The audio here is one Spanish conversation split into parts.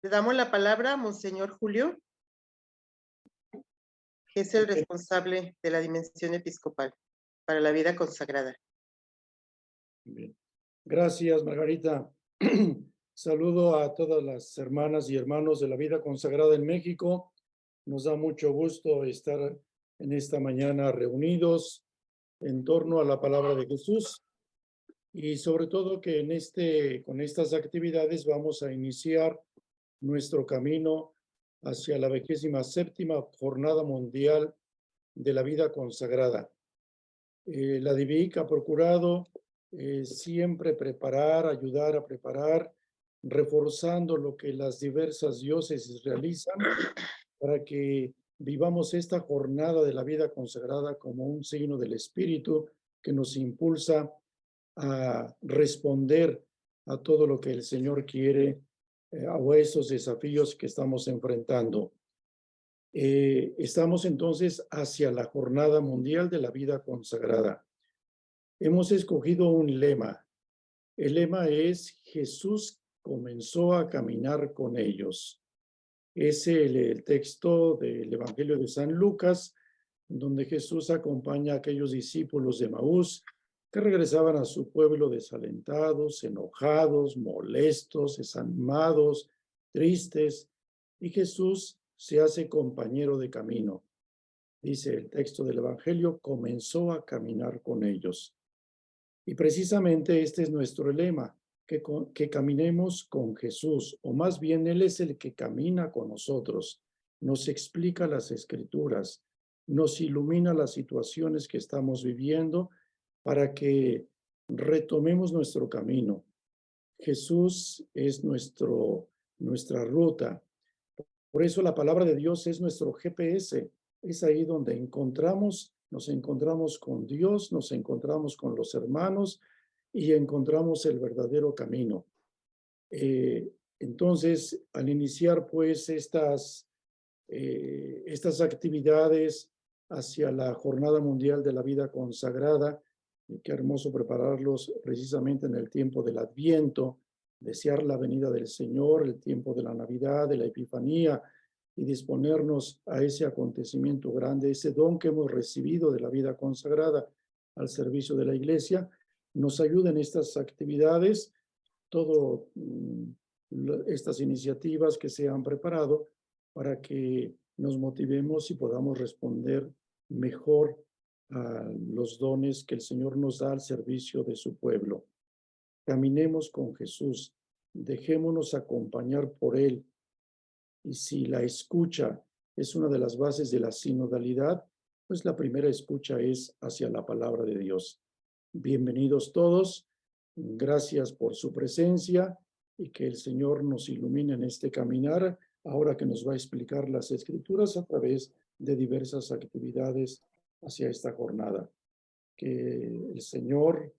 Le damos la palabra a Monseñor Julio, que es el responsable de la dimensión episcopal para la vida consagrada. Bien. Gracias, Margarita. Saludo a todas las hermanas y hermanos de la vida consagrada en México. Nos da mucho gusto estar en esta mañana reunidos en torno a la palabra de Jesús y sobre todo que con estas actividades vamos a iniciar nuestro camino hacia la 27ª Jornada Mundial de la Vida Consagrada. La DIVIC ha procurado siempre ayudar a preparar, reforzando lo que las diversas diócesis realizan para que vivamos esta jornada de la vida consagrada como un signo del Espíritu que nos impulsa a responder a todo lo que el Señor quiere a estos desafíos que estamos enfrentando. Estamos entonces hacia la Jornada Mundial de la Vida Consagrada. Hemos escogido un lema. El lema es: Jesús comenzó a caminar con ellos. Es el texto del Evangelio de San Lucas, donde Jesús acompaña a aquellos discípulos de Emaús que regresaban a su pueblo desalentados, enojados, molestos, desanimados, tristes, y Jesús se hace compañero de camino. Dice el texto del Evangelio: comenzó a caminar con ellos. Y precisamente este es nuestro lema, que caminemos con Jesús, o más bien Él es el que camina con nosotros, nos explica las Escrituras, nos ilumina las situaciones que estamos viviendo para que retomemos nuestro camino. Jesús es nuestra ruta. Por eso la palabra de Dios es nuestro GPS. Es ahí donde nos encontramos con Dios, nos encontramos con los hermanos y encontramos el verdadero camino. Entonces, al iniciar pues estas actividades hacia la Jornada Mundial de la Vida Consagrada, qué hermoso prepararlos precisamente en el tiempo del Adviento, desear la venida del Señor, el tiempo de la Navidad, de la Epifanía, y disponernos a ese acontecimiento grande, ese don que hemos recibido de la vida consagrada al servicio de la Iglesia. Nos ayuda en estas actividades, todas estas iniciativas que se han preparado para que nos motivemos y podamos responder mejor a los dones que el Señor nos da al servicio de su pueblo. Caminemos con Jesús, dejémonos acompañar por Él. Y si la escucha es una de las bases de la sinodalidad, pues la primera escucha es hacia la palabra de Dios. Bienvenidos todos, gracias por su presencia y que el Señor nos ilumine en este caminar, ahora que nos va a explicar las Escrituras a través de diversas actividades hacia esta jornada. Que el Señor,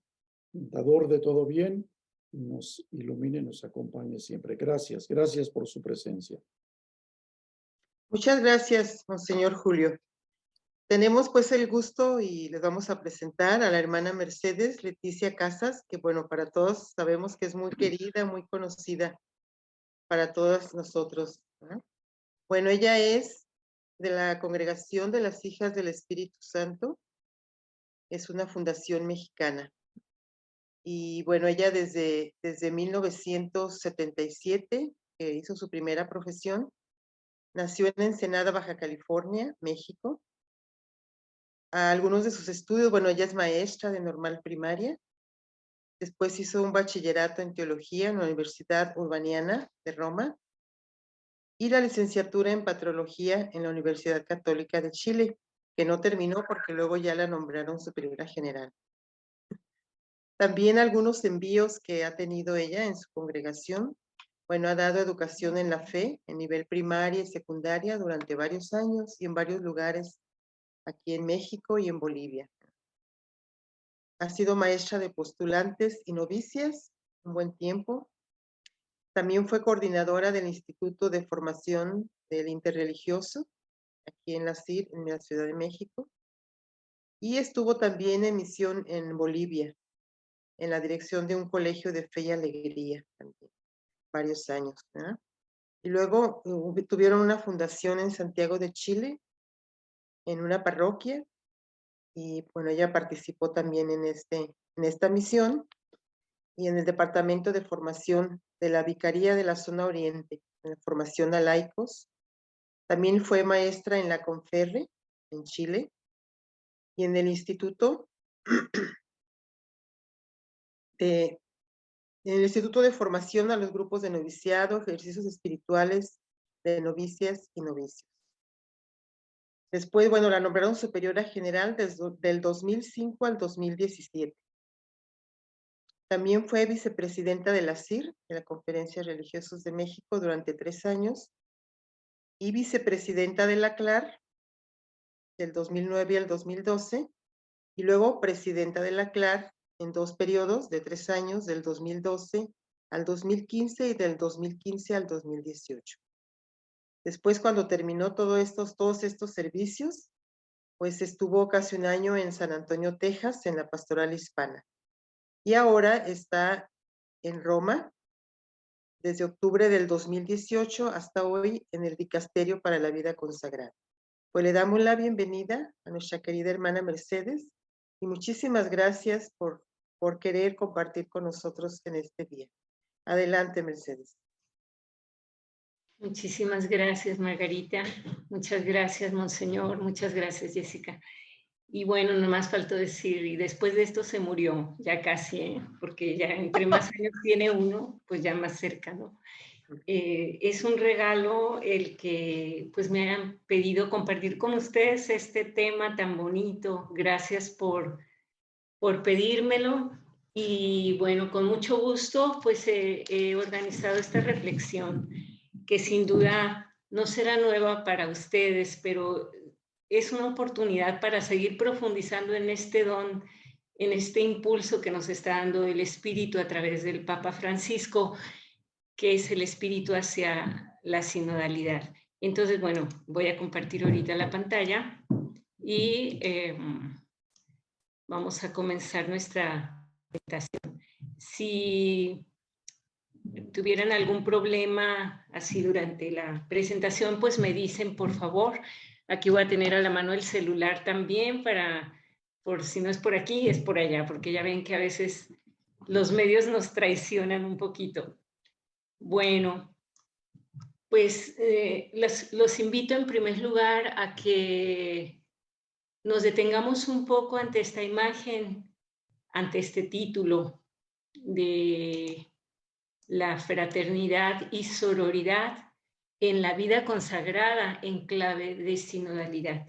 dador de todo bien, nos ilumine, nos acompañe siempre. Gracias por su presencia. Muchas gracias, Monseñor Julio. Tenemos pues el gusto y les vamos a presentar a la hermana Mercedes Leticia Casas, que bueno, para todos sabemos que es muy querida, muy conocida para todos nosotros, ¿no? Bueno, ella es de la Congregación de las Hijas del Espíritu Santo, es una fundación mexicana. Y bueno, ella desde 1977, que hizo su primera profesión, nació en Ensenada, Baja California, México. Algunos de sus estudios, bueno, ella es maestra de normal primaria. Después hizo un bachillerato en teología en la Universidad Urbaniana de Roma y la licenciatura en patrología en la Universidad Católica de Chile, que no terminó porque luego ya la nombraron superiora general. También algunos envíos que ha tenido ella en su congregación. Bueno, ha dado educación en la fe en nivel primaria y secundaria durante varios años y en varios lugares aquí en México y en Bolivia. Ha sido maestra de postulantes y novicias un buen tiempo. También fue coordinadora del Instituto de Formación del Interreligioso aquí en la CIR, en la Ciudad de México. Y estuvo también en misión en Bolivia, en la dirección de un colegio de fe y alegría también, varios años, ¿no? Y luego tuvieron una fundación en Santiago de Chile, en una parroquia, y bueno, ella participó también en esta misión y en el departamento de formación de la Vicaría de la Zona Oriente, en la formación a laicos. También fue maestra en la Conferre, en Chile, y en el Instituto de Formación a los Grupos de Noviciado, Ejercicios Espirituales de Novicias y Novicios. Después, bueno, la nombraron superiora general del 2005 al 2017. También fue vicepresidenta de la CIR, de la Conferencia de Religiosos de México, durante 3 años, y vicepresidenta de la CLAR del 2009 al 2012, y luego presidenta de la CLAR en 2 periodos de 3 años, del 2012 al 2015 y del 2015 al 2018. Después, cuando terminó todos estos servicios, pues estuvo casi un año en San Antonio, Texas, en la Pastoral Hispana. Y ahora está en Roma, desde octubre del 2018 hasta hoy, en el Dicasterio para la Vida Consagrada. Pues le damos la bienvenida a nuestra querida hermana Mercedes y muchísimas gracias por querer compartir con nosotros en este día. Adelante, Mercedes. Muchísimas gracias, Margarita. Muchas gracias, Monseñor. Muchas gracias, Jessica. Y bueno, nomás faltó decir, y después de esto se murió, ya casi, porque ya entre más años tiene uno, pues ya más cerca, ¿no? Es un regalo el que pues me hayan pedido compartir con ustedes este tema tan bonito. Gracias por pedírmelo. Y bueno, con mucho gusto pues he organizado esta reflexión, que sin duda no será nueva para ustedes, pero es una oportunidad para seguir profundizando en este don, en este impulso que nos está dando el Espíritu a través del Papa Francisco, que es el espíritu hacia la sinodalidad. Entonces, bueno, voy a compartir ahorita la pantalla y vamos a comenzar nuestra presentación. Si tuvieran algún problema así durante la presentación, pues me dicen, por favor. Aquí voy a tener a la mano el celular también por si no es por aquí, es por allá, porque ya ven que a veces los medios nos traicionan un poquito. Bueno, pues los invito en primer lugar a que nos detengamos un poco ante esta imagen, ante este título de la fraternidad y sororidad en la vida consagrada en clave de sinodalidad.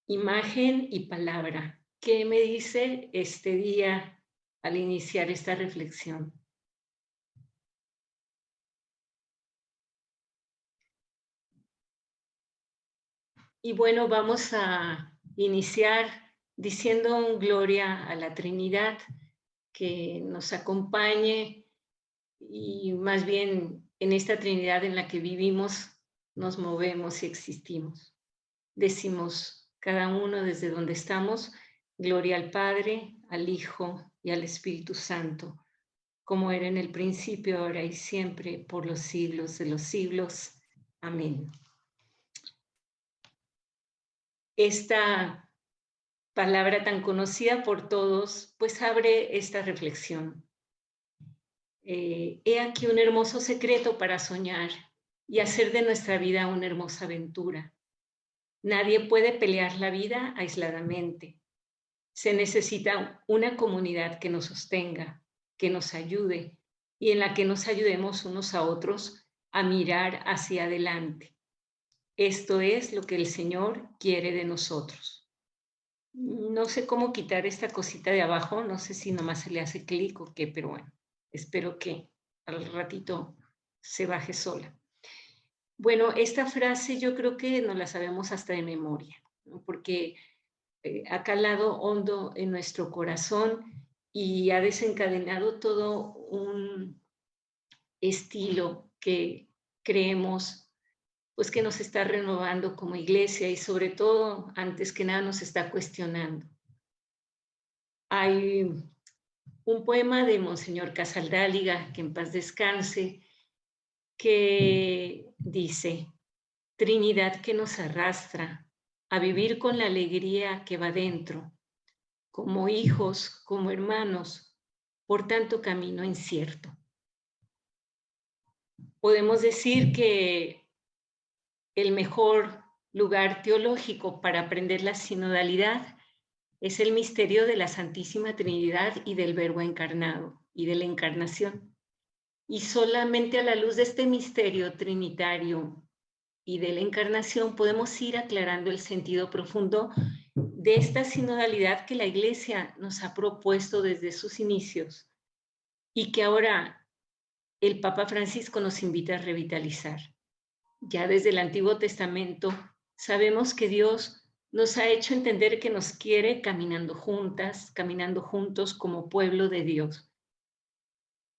Imagen y palabra. ¿Qué me dice este día al iniciar esta reflexión? Y bueno, vamos a iniciar diciendo un gloria a la Trinidad, que nos acompañe y más bien en esta Trinidad en la que vivimos, nos movemos y existimos. Decimos cada uno desde donde estamos, gloria al Padre, al Hijo y al Espíritu Santo, como era en el principio, ahora y siempre, por los siglos de los siglos. Amén. Esta palabra tan conocida por todos, pues abre esta reflexión. He aquí un hermoso secreto para soñar y hacer de nuestra vida una hermosa aventura. Nadie puede pelear la vida aisladamente. Se necesita una comunidad que nos sostenga, que nos ayude y en la que nos ayudemos unos a otros a mirar hacia adelante. Esto es lo que el Señor quiere de nosotros. No sé cómo quitar esta cosita de abajo, no sé si nomás se le hace clic o qué, pero bueno, espero que al ratito se baje sola. Bueno, esta frase yo creo que nos la sabemos hasta de memoria, ¿no? Porque ha calado hondo en nuestro corazón y ha desencadenado todo un estilo que creemos pues que nos está renovando como iglesia y sobre todo, antes que nada, nos está cuestionando. Hay un poema de Monseñor Casaldáliga, que en paz descanse, que dice: Trinidad que nos arrastra a vivir con la alegría que va dentro, como hijos, como hermanos, por tanto camino incierto. Podemos decir que el mejor lugar teológico para aprender la sinodalidad es el misterio de la Santísima Trinidad y del Verbo encarnado y de la encarnación. Y solamente a la luz de este misterio trinitario y de la encarnación podemos ir aclarando el sentido profundo de esta sinodalidad que la Iglesia nos ha propuesto desde sus inicios y que ahora el Papa Francisco nos invita a revitalizar. Ya desde el Antiguo Testamento sabemos que Dios nos ha hecho entender que nos quiere caminando juntas, caminando juntos como pueblo de Dios.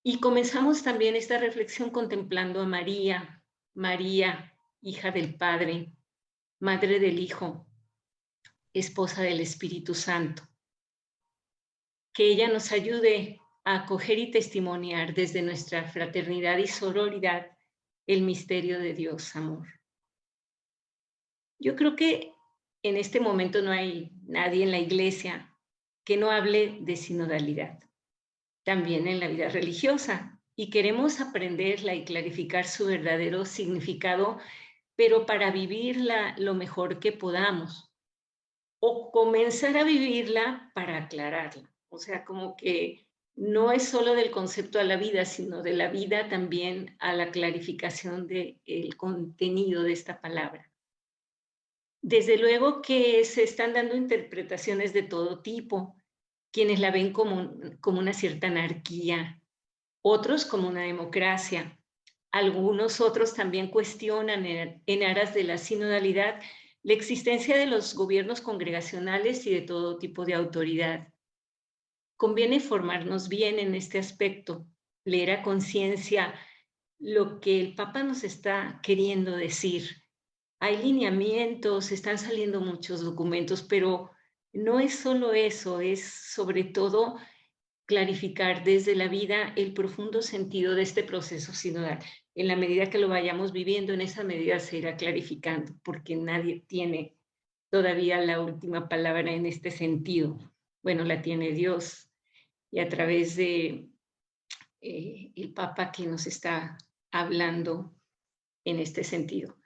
Y comenzamos también esta reflexión contemplando a María, María, hija del Padre, madre del Hijo, esposa del Espíritu Santo. Que ella nos ayude a acoger y testimoniar desde nuestra fraternidad y sororidad el misterio de Dios, amor. Yo creo que en este momento no hay nadie en la Iglesia que no hable de sinodalidad, también en la vida religiosa, y queremos aprenderla y clarificar su verdadero significado, pero para vivirla lo mejor que podamos, o comenzar a vivirla para aclararla. O sea, como que no es solo del concepto a la vida, sino de la vida también a la clarificación del contenido de esta palabra. Desde luego que se están dando interpretaciones de todo tipo, quienes la ven como una cierta anarquía, otros como una democracia. Algunos otros también cuestionan en aras de la sinodalidad la existencia de los gobiernos congregacionales y de todo tipo de autoridad. Conviene formarnos bien en este aspecto, leer a conciencia lo que el Papa nos está queriendo decir. Hay lineamientos, están saliendo muchos documentos, pero no es solo eso, es sobre todo clarificar desde la vida el profundo sentido de este proceso sinodal. En la medida que lo vayamos viviendo, en esa medida se irá clarificando, porque nadie tiene todavía la última palabra en este sentido. Bueno, la tiene Dios, y a través de el Papa que nos está hablando en este sentido.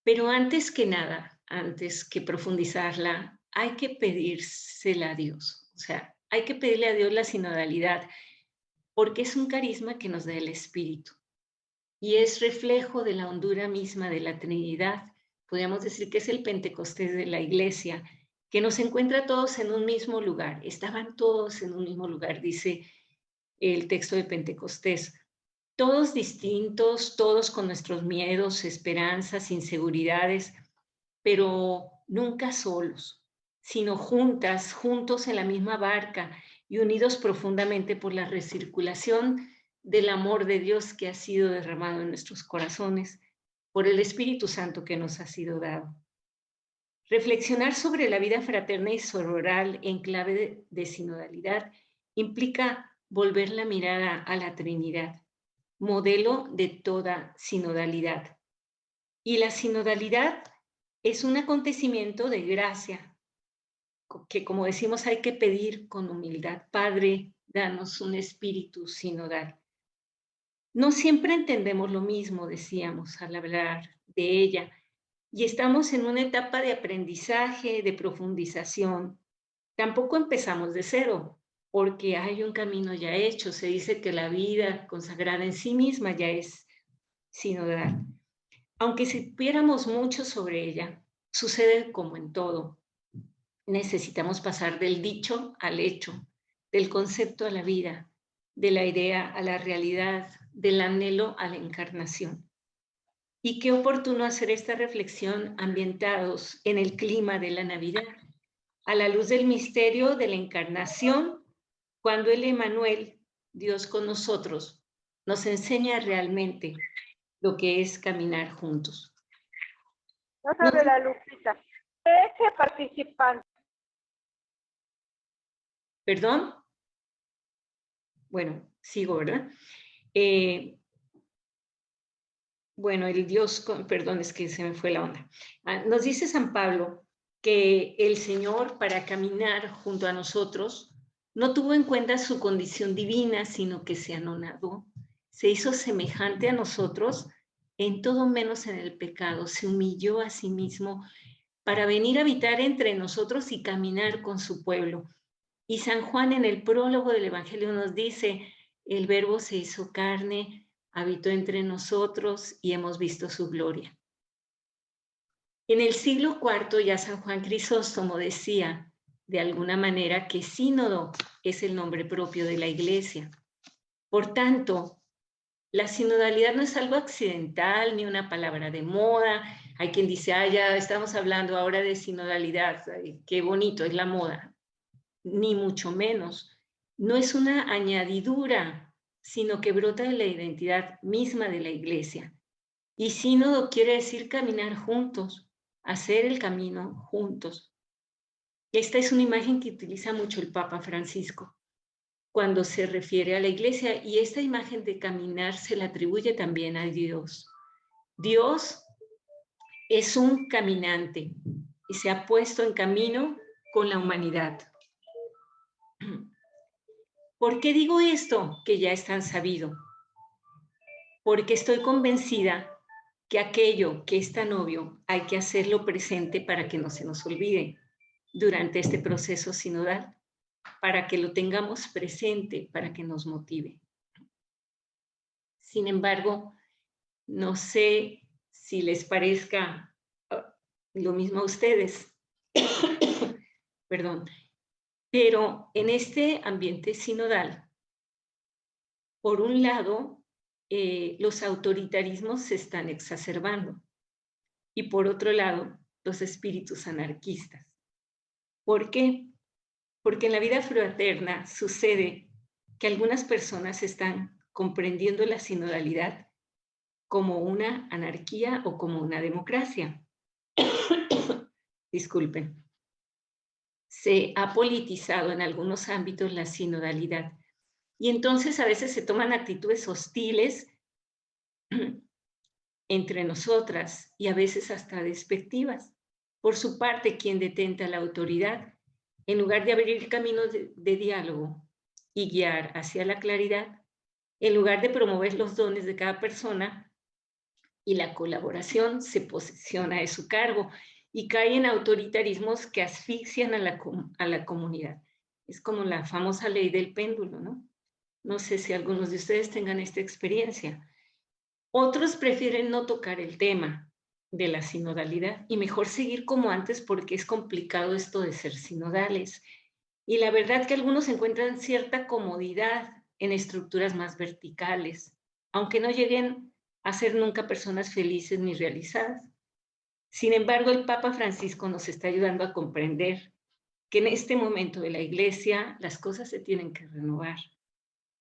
Pero antes que nada, antes que profundizarla, hay que pedírsela a Dios. O sea, hay que pedirle a Dios la sinodalidad, porque es un carisma que nos da el Espíritu y es reflejo de la hondura misma de la Trinidad. Podríamos decir que es el Pentecostés de la Iglesia, que nos encuentra todos en un mismo lugar. Estaban todos en un mismo lugar, dice el texto de Pentecostés. Todos distintos, todos con nuestros miedos, esperanzas, inseguridades, pero nunca solos, sino juntas, juntos en la misma barca y unidos profundamente por la recirculación del amor de Dios que ha sido derramado en nuestros corazones por el Espíritu Santo que nos ha sido dado. Reflexionar sobre la vida fraterna y sororal en clave de sinodalidad implica volver la mirada a la Trinidad, modelo de toda sinodalidad. Y la sinodalidad es un acontecimiento de gracia, que como decimos hay que pedir con humildad. Padre, danos un espíritu sinodal. No siempre entendemos lo mismo, decíamos al hablar de ella, y estamos en una etapa de aprendizaje, de profundización. Tampoco empezamos de cero, porque hay un camino ya hecho. Se dice que la vida consagrada en sí misma ya es sinodal. Aunque supiéramos mucho sobre ella, sucede como en todo. Necesitamos pasar del dicho al hecho, del concepto a la vida, de la idea a la realidad, del anhelo a la encarnación. Y qué oportuno hacer esta reflexión ambientados en el clima de la Navidad, a la luz del misterio de la encarnación, cuando el Emmanuel, Dios con nosotros, nos enseña realmente lo que es caminar juntos. No sabe la Lupita. Ese participante. ¿Perdón? Bueno, sigo, ¿verdad? bueno, el Dios, perdón, es que se me fue la onda. Nos dice San Pablo que el Señor, para caminar junto a nosotros, no tuvo en cuenta su condición divina, sino que se anonadó, se hizo semejante a nosotros en todo menos en el pecado, se humilló a sí mismo para venir a habitar entre nosotros y caminar con su pueblo. Y San Juan en el prólogo del Evangelio nos dice, el Verbo se hizo carne, habitó entre nosotros y hemos visto su gloria. En el siglo IV ya San Juan Crisóstomo decía, de alguna manera, que sínodo es el nombre propio de la Iglesia. Por tanto, la sinodalidad no es algo accidental ni una palabra de moda. Hay quien dice, ya estamos hablando ahora de sinodalidad, qué bonito, es la moda. Ni mucho menos. No es una añadidura, sino que brota de la identidad misma de la Iglesia. Y sínodo quiere decir caminar juntos, hacer el camino juntos. Esta es una imagen que utiliza mucho el Papa Francisco cuando se refiere a la Iglesia, y esta imagen de caminar se la atribuye también a Dios. Dios es un caminante y se ha puesto en camino con la humanidad. ¿Por qué digo esto? Que ya es tan sabido. Porque estoy convencida que aquello que es tan obvio hay que hacerlo presente para que no se nos olvide durante este proceso sinodal, para que lo tengamos presente, para que nos motive. Sin embargo, no sé si les parezca lo mismo a ustedes, perdón, pero en este ambiente sinodal, por un lado, los autoritarismos se están exacerbando y por otro lado, los espíritus anarquistas. ¿Por qué? Porque en la vida fraterna sucede que algunas personas están comprendiendo la sinodalidad como una anarquía o como una democracia. Disculpen. Se ha politizado en algunos ámbitos la sinodalidad y entonces a veces se toman actitudes hostiles entre nosotras y a veces hasta despectivas. Por su parte, quien detenta la autoridad, en lugar de abrir caminos de diálogo y guiar hacia la claridad, en lugar de promover los dones de cada persona y la colaboración, se posiciona de su cargo y cae en autoritarismos que asfixian a la comunidad. Es como la famosa ley del péndulo, ¿no? No sé si algunos de ustedes tengan esta experiencia. Otros prefieren no tocar el tema de la sinodalidad y mejor seguir como antes porque es complicado esto de ser sinodales. Y la verdad que algunos encuentran cierta comodidad en estructuras más verticales, aunque no lleguen a ser nunca personas felices ni realizadas. Sin embargo, el Papa Francisco nos está ayudando a comprender que en este momento de la Iglesia las cosas se tienen que renovar,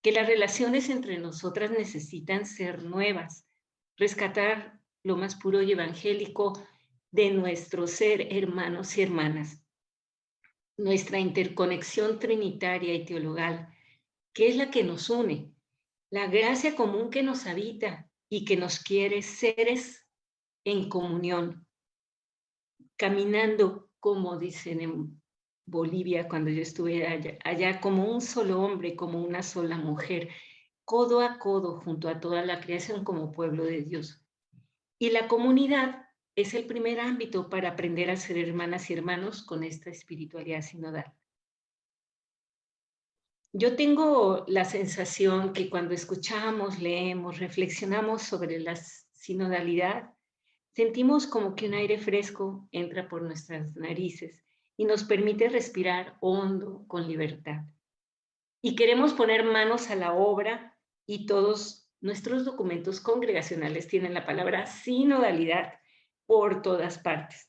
que las relaciones entre nosotras necesitan ser nuevas, rescatar lo más puro y evangélico de nuestro ser, hermanos y hermanas, nuestra interconexión trinitaria y teologal, que es la que nos une, la gracia común que nos habita y que nos quiere seres en comunión, caminando, como dicen en Bolivia cuando yo estuve allá, como un solo hombre, como una sola mujer, codo a codo junto a toda la creación como pueblo de Dios. Y la comunidad es el primer ámbito para aprender a ser hermanas y hermanos con esta espiritualidad sinodal. Yo tengo la sensación que cuando escuchamos, leemos, reflexionamos sobre la sinodalidad, sentimos como que un aire fresco entra por nuestras narices y nos permite respirar hondo, con libertad. Y queremos poner manos a la obra y todos nuestros documentos congregacionales tienen la palabra sinodalidad por todas partes.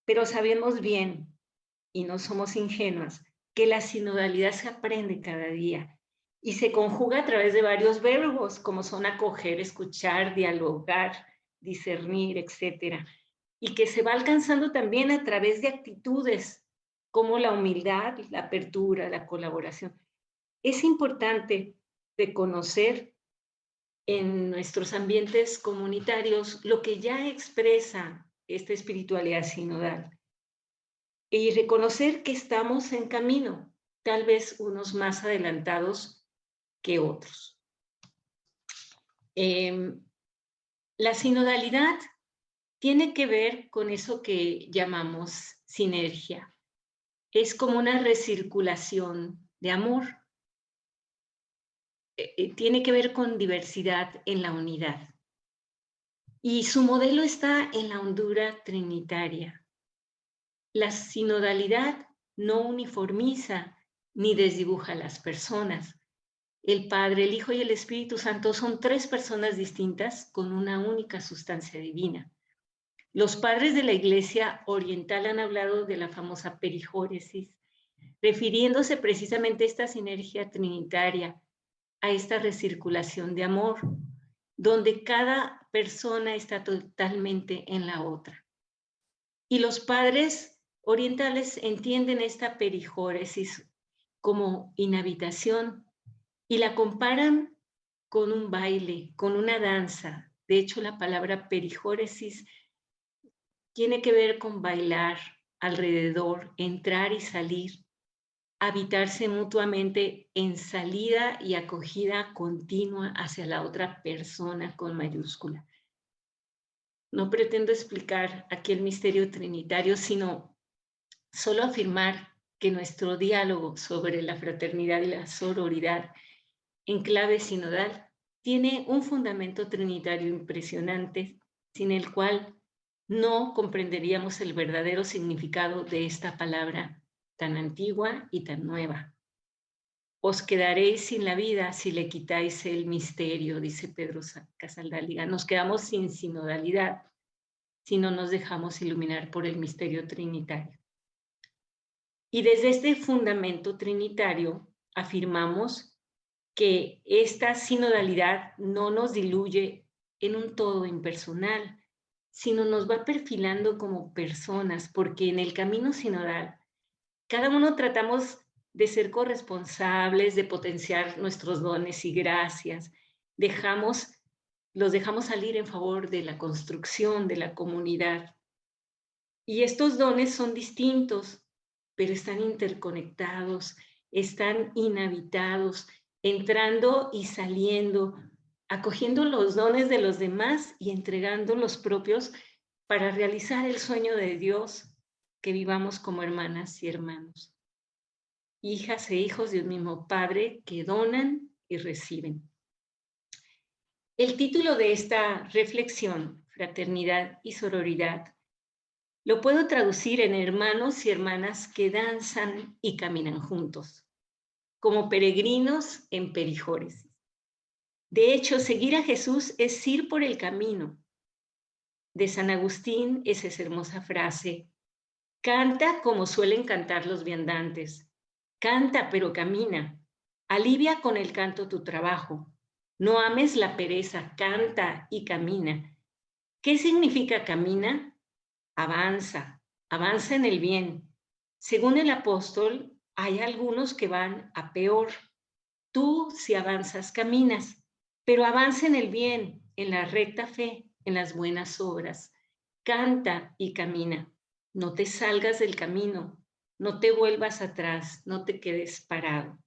Pero sabemos bien, y no somos ingenuas, que la sinodalidad se aprende cada día y se conjuga a través de varios verbos, como son acoger, escuchar, dialogar, discernir, etc. Y que se va alcanzando también a través de actitudes como la humildad, la apertura, la colaboración. Es importante reconocer en nuestros ambientes comunitarios lo que ya expresa esta espiritualidad sinodal y reconocer que estamos en camino, tal vez unos más adelantados que otros. La sinodalidad tiene que ver con eso que llamamos sinergia. Es como una recirculación de amor. Tiene que ver con diversidad en la unidad. Y su modelo está en la hondura trinitaria. La sinodalidad no uniformiza ni desdibuja a las personas. El Padre, el Hijo y el Espíritu Santo son tres personas distintas con una única sustancia divina. Los padres de la Iglesia Oriental han hablado de la famosa perijóresis, refiriéndose precisamente a esta sinergia trinitaria, a esta recirculación de amor, donde cada persona está totalmente en la otra. Y los padres orientales entienden esta perijóresis como inhabitación y la comparan con un baile, con una danza. De hecho, la palabra perijóresis tiene que ver con bailar alrededor, entrar y salir, habitarse mutuamente en salida y acogida continua hacia la otra persona con mayúscula. No pretendo explicar aquí el misterio trinitario, sino solo afirmar que nuestro diálogo sobre la fraternidad y la sororidad en clave sinodal tiene un fundamento trinitario impresionante, sin el cual no comprenderíamos el verdadero significado de esta palabra tan antigua y tan nueva. Os quedaréis sin la vida si le quitáis el misterio, dice Pedro Casaldáliga. Nos quedamos sin sinodalidad si no nos dejamos iluminar por el misterio trinitario. Y desde este fundamento trinitario afirmamos que esta sinodalidad no nos diluye en un todo impersonal, sino nos va perfilando como personas, porque en el camino sinodal cada uno tratamos de ser corresponsables, de potenciar nuestros dones y gracias. Los dejamos salir en favor de la construcción de la comunidad. Y estos dones son distintos, pero están interconectados, están inhabitados, entrando y saliendo, acogiendo los dones de los demás y entregando los propios para realizar el sueño de Dios, que vivamos como hermanas y hermanos, hijas e hijos de un mismo Padre que donan y reciben. El título de esta reflexión, Fraternidad y Sororidad, lo puedo traducir en hermanos y hermanas que danzan y caminan juntos, como peregrinos en perijóresis. De hecho, seguir a Jesús es ir por el camino. De San Agustín es esa hermosa frase: canta como suelen cantar los viandantes. Canta, pero camina. Alivia con el canto tu trabajo. No ames la pereza, canta y camina. ¿Qué significa camina? Avanza, avanza en el bien. Según el apóstol, hay algunos que van a peor. Tú, si avanzas, caminas, pero avanza en el bien, en la recta fe, en las buenas obras. Canta y camina. No te salgas del camino, no te vuelvas atrás, no te quedes parado.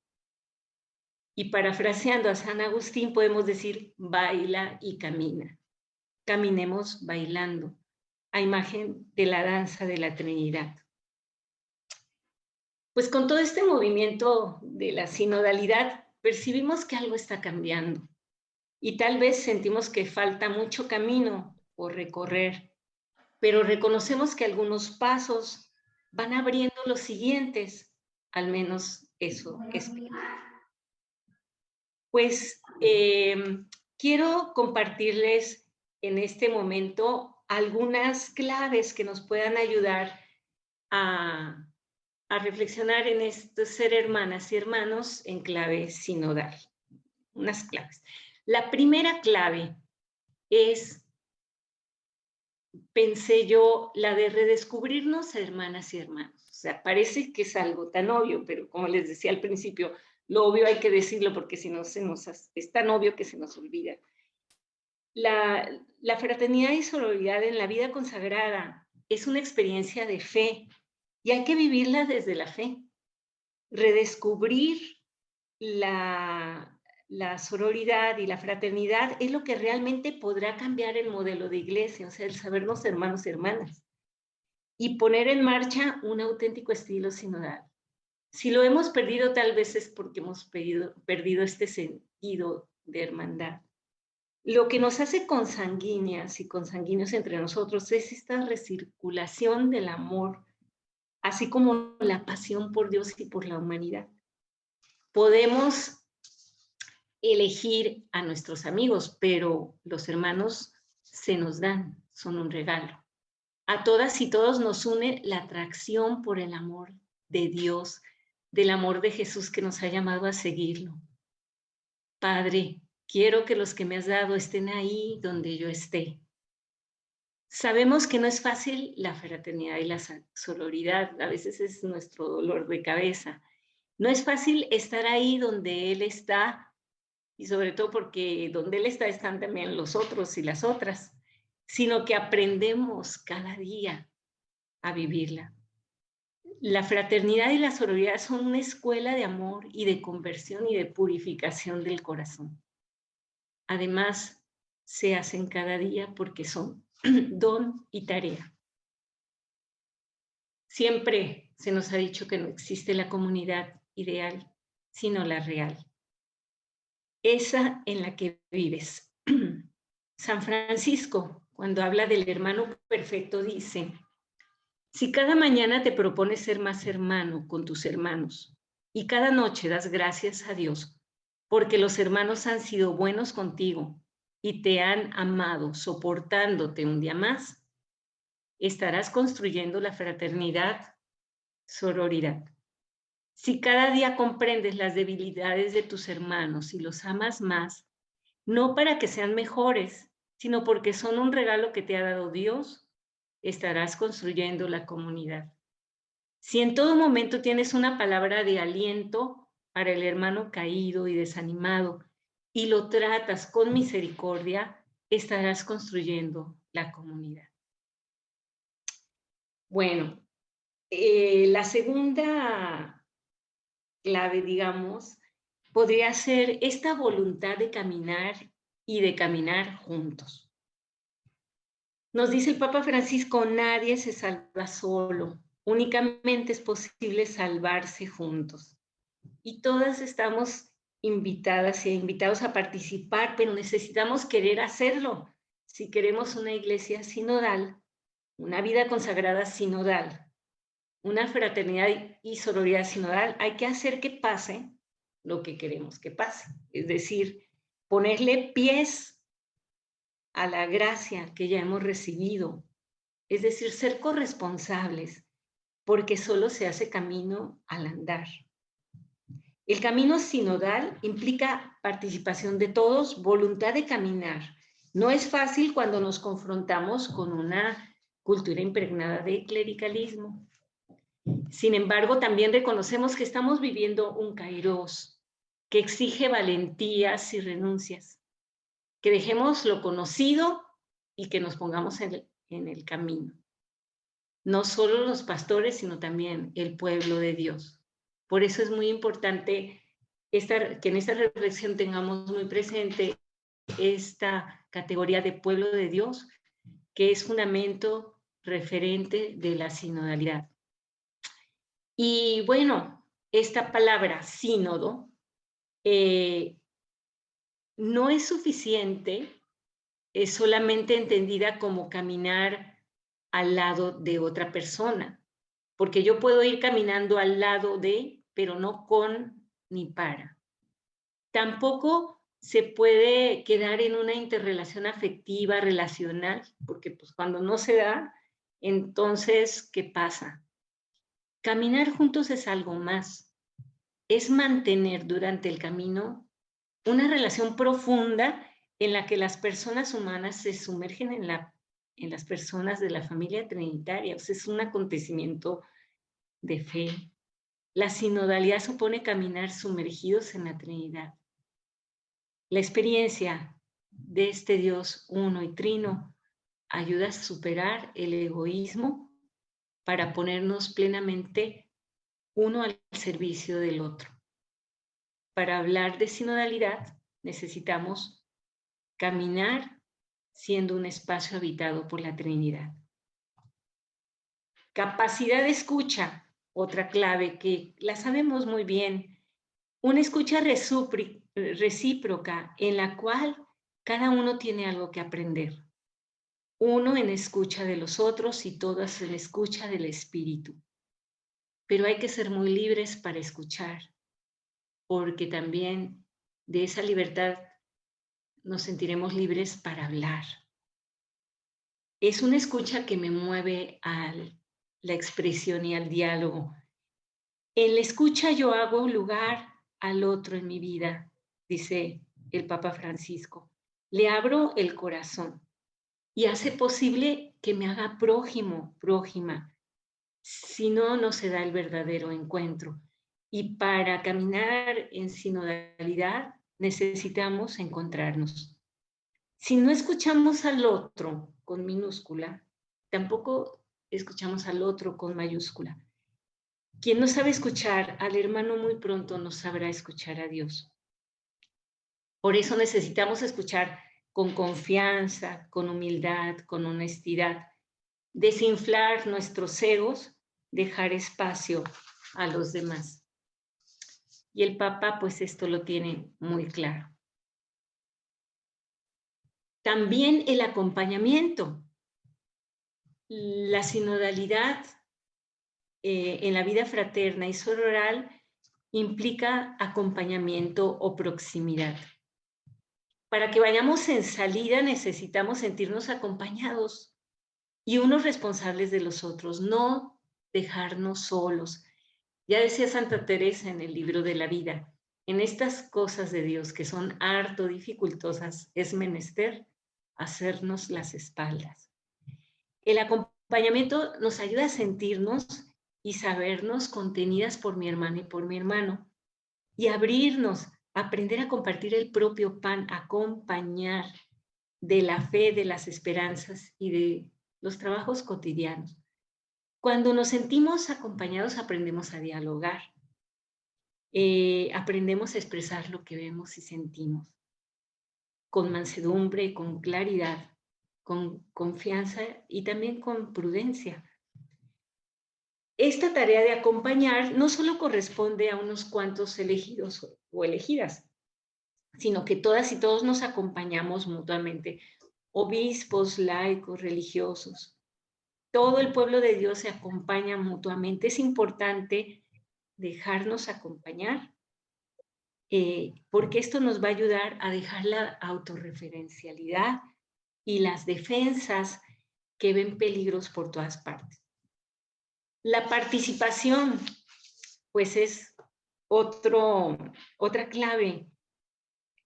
Y parafraseando a San Agustín podemos decir, baila y camina. Caminemos bailando, a imagen de la danza de la Trinidad. Pues con todo este movimiento de la sinodalidad, percibimos que algo está cambiando y tal vez sentimos que falta mucho camino por recorrer, pero reconocemos que algunos pasos van abriendo los siguientes, al menos eso espero. Pues quiero compartirles en este momento algunas claves que nos puedan ayudar a reflexionar en esto, ser hermanas y hermanos en clave sinodal. Unas claves. La primera clave es, pensé yo, la de redescubrirnos hermanas y hermanos. O sea, parece que es algo tan obvio, pero como les decía al principio, lo obvio hay que decirlo porque si no es tan obvio que se nos olvida. La fraternidad y sororidad en la vida consagrada es una experiencia de fe y hay que vivirla desde la fe. Redescubrir la sororidad y la fraternidad es lo que realmente podrá cambiar el modelo de iglesia, o sea, el sabernos hermanos y hermanas, y poner en marcha un auténtico estilo sinodal. Si lo hemos perdido, tal vez es porque hemos perdido este sentido de hermandad. Lo que nos hace consanguíneas y consanguíneos entre nosotros es esta recirculación del amor, así como la pasión por Dios y por la humanidad. Podemos elegir a nuestros amigos, pero los hermanos se nos dan, son un regalo. A todas y todos nos une la atracción por el amor de Dios, del amor de Jesús que nos ha llamado a seguirlo. Padre, quiero que los que me has dado estén ahí donde yo esté. Sabemos que no es fácil la fraternidad y la sororidad, a veces es nuestro dolor de cabeza. No es fácil estar ahí donde Él está, y sobre todo porque donde Él está están también los otros y las otras, sino que aprendemos cada día a vivirla. La fraternidad y la sororidad son una escuela de amor y de conversión y de purificación del corazón. Además, se hacen cada día porque son don y tarea. Siempre se nos ha dicho que no existe la comunidad ideal, sino la real. Esa en la que vives. San Francisco, cuando habla del hermano perfecto, dice: si cada mañana te propones ser más hermano con tus hermanos y cada noche das gracias a Dios porque los hermanos han sido buenos contigo y te han amado soportándote un día más, estarás construyendo la fraternidad, sororidad. Si cada día comprendes las debilidades de tus hermanos y los amas más, no para que sean mejores, sino porque son un regalo que te ha dado Dios, estarás construyendo la comunidad. Si en todo momento tienes una palabra de aliento para el hermano caído y desanimado y lo tratas con misericordia, estarás construyendo la comunidad. Bueno, la segunda clave, digamos, podría ser esta voluntad de caminar y de caminar juntos. Nos dice el Papa Francisco: nadie se salva solo, únicamente es posible salvarse juntos. Y todas estamos invitadas y invitados a participar, pero necesitamos querer hacerlo. Si queremos una iglesia sinodal, una vida consagrada sinodal, una fraternidad y sororidad sinodal, hay que hacer que pase lo que queremos que pase. Es decir, ponerle pies a la gracia que ya hemos recibido. Es decir, ser corresponsables, porque solo se hace camino al andar. El camino sinodal implica participación de todos, voluntad de caminar. No es fácil cuando nos confrontamos con una cultura impregnada de clericalismo. Sin embargo, también reconocemos que estamos viviendo un kairos que exige valentías y renuncias, que dejemos lo conocido y que nos pongamos en el camino. No solo los pastores, sino también el pueblo de Dios. Por eso es muy importante que en esta reflexión tengamos muy presente esta categoría de pueblo de Dios, que es fundamento referente de la sinodalidad. Y bueno, esta palabra sínodo no es suficiente, es solamente entendida como caminar al lado de otra persona, porque yo puedo ir caminando al lado de, pero no con ni para. Tampoco se puede quedar en una interrelación afectiva, relacional, porque pues cuando no se da, entonces, ¿qué pasa? Caminar juntos es algo más, es mantener durante el camino una relación profunda en la que las personas humanas se sumergen en las personas de la familia trinitaria. O sea, es un acontecimiento de fe. La sinodalidad supone caminar sumergidos en la Trinidad. La experiencia de este Dios uno y trino ayuda a superar el egoísmo para ponernos plenamente uno al servicio del otro. Para hablar de sinodalidad necesitamos caminar siendo un espacio habitado por la Trinidad. Capacidad de escucha, otra clave que la sabemos muy bien. Una escucha recíproca en la cual cada uno tiene algo que aprender. Uno en escucha de los otros y todas en escucha del espíritu. Pero hay que ser muy libres para escuchar, porque también de esa libertad nos sentiremos libres para hablar. Es una escucha que me mueve a la expresión y al diálogo. En la escucha yo hago lugar al otro en mi vida, dice el Papa Francisco. Le abro el corazón y hace posible que me haga prójimo, prójima. Si no, no se da el verdadero encuentro. Y para caminar en sinodalidad necesitamos encontrarnos. Si no escuchamos al otro con minúscula, tampoco escuchamos al otro con mayúscula. Quien no sabe escuchar al hermano muy pronto no sabrá escuchar a Dios. Por eso necesitamos escuchar con confianza, con humildad, con honestidad, desinflar nuestros egos, dejar espacio a los demás. Y el Papa, pues esto lo tiene muy claro. También el acompañamiento. La sinodalidad en la vida fraterna y sororal implica acompañamiento o proximidad. Para que vayamos en salida necesitamos sentirnos acompañados y unos responsables de los otros, no dejarnos solos. Ya decía Santa Teresa en el libro de la vida, en estas cosas de Dios que son harto dificultosas, es menester hacernos las espaldas. El acompañamiento nos ayuda a sentirnos y sabernos contenidas por mi hermano y por mi hermano y abrirnos, aprender a compartir el propio pan, acompañar de la fe, de las esperanzas y de los trabajos cotidianos. Cuando nos sentimos acompañados aprendemos a dialogar, aprendemos a expresar lo que vemos y sentimos con mansedumbre, con claridad, con confianza y también con prudencia. Esta tarea de acompañar no solo corresponde a unos cuantos elegidos o elegidas, sino que todas y todos nos acompañamos mutuamente, obispos, laicos, religiosos. Todo el pueblo de Dios se acompaña mutuamente. Es importante dejarnos acompañar, porque esto nos va a ayudar a dejar la autorreferencialidad y las defensas que ven peligros por todas partes. La participación, pues es otra clave.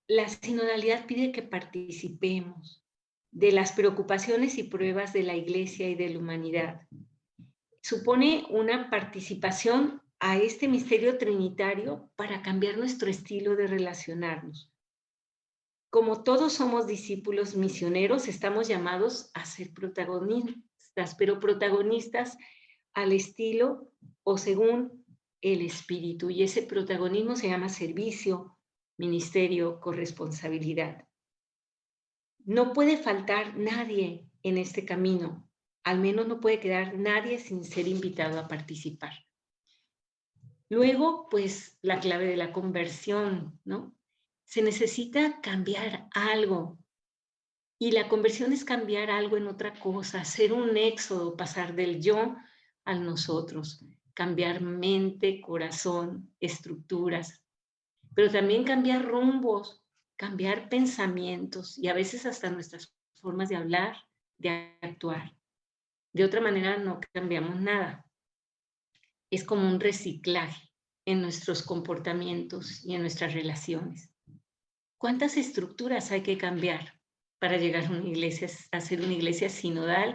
La sinodalidad pide que participemos de las preocupaciones y pruebas de la Iglesia y de la humanidad. Supone una participación a este misterio trinitario para cambiar nuestro estilo de relacionarnos. Como todos somos discípulos misioneros, estamos llamados a ser protagonistas, pero protagonistas al estilo o según el espíritu. Y ese protagonismo se llama servicio, ministerio, corresponsabilidad. No puede faltar nadie en este camino, al menos no puede quedar nadie sin ser invitado a participar. Luego, pues, la clave de la conversión, ¿no? Se necesita cambiar algo. Y la conversión es cambiar algo en otra cosa, hacer un éxodo, pasar del yo al nosotros, cambiar mente, corazón, estructuras, pero también cambiar rumbos, cambiar pensamientos y a veces hasta nuestras formas de hablar, de actuar. De otra manera no cambiamos nada. Es como un reciclaje en nuestros comportamientos y en nuestras relaciones. ¿Cuántas estructuras hay que cambiar para llegar a una iglesia, a ser una iglesia sinodal,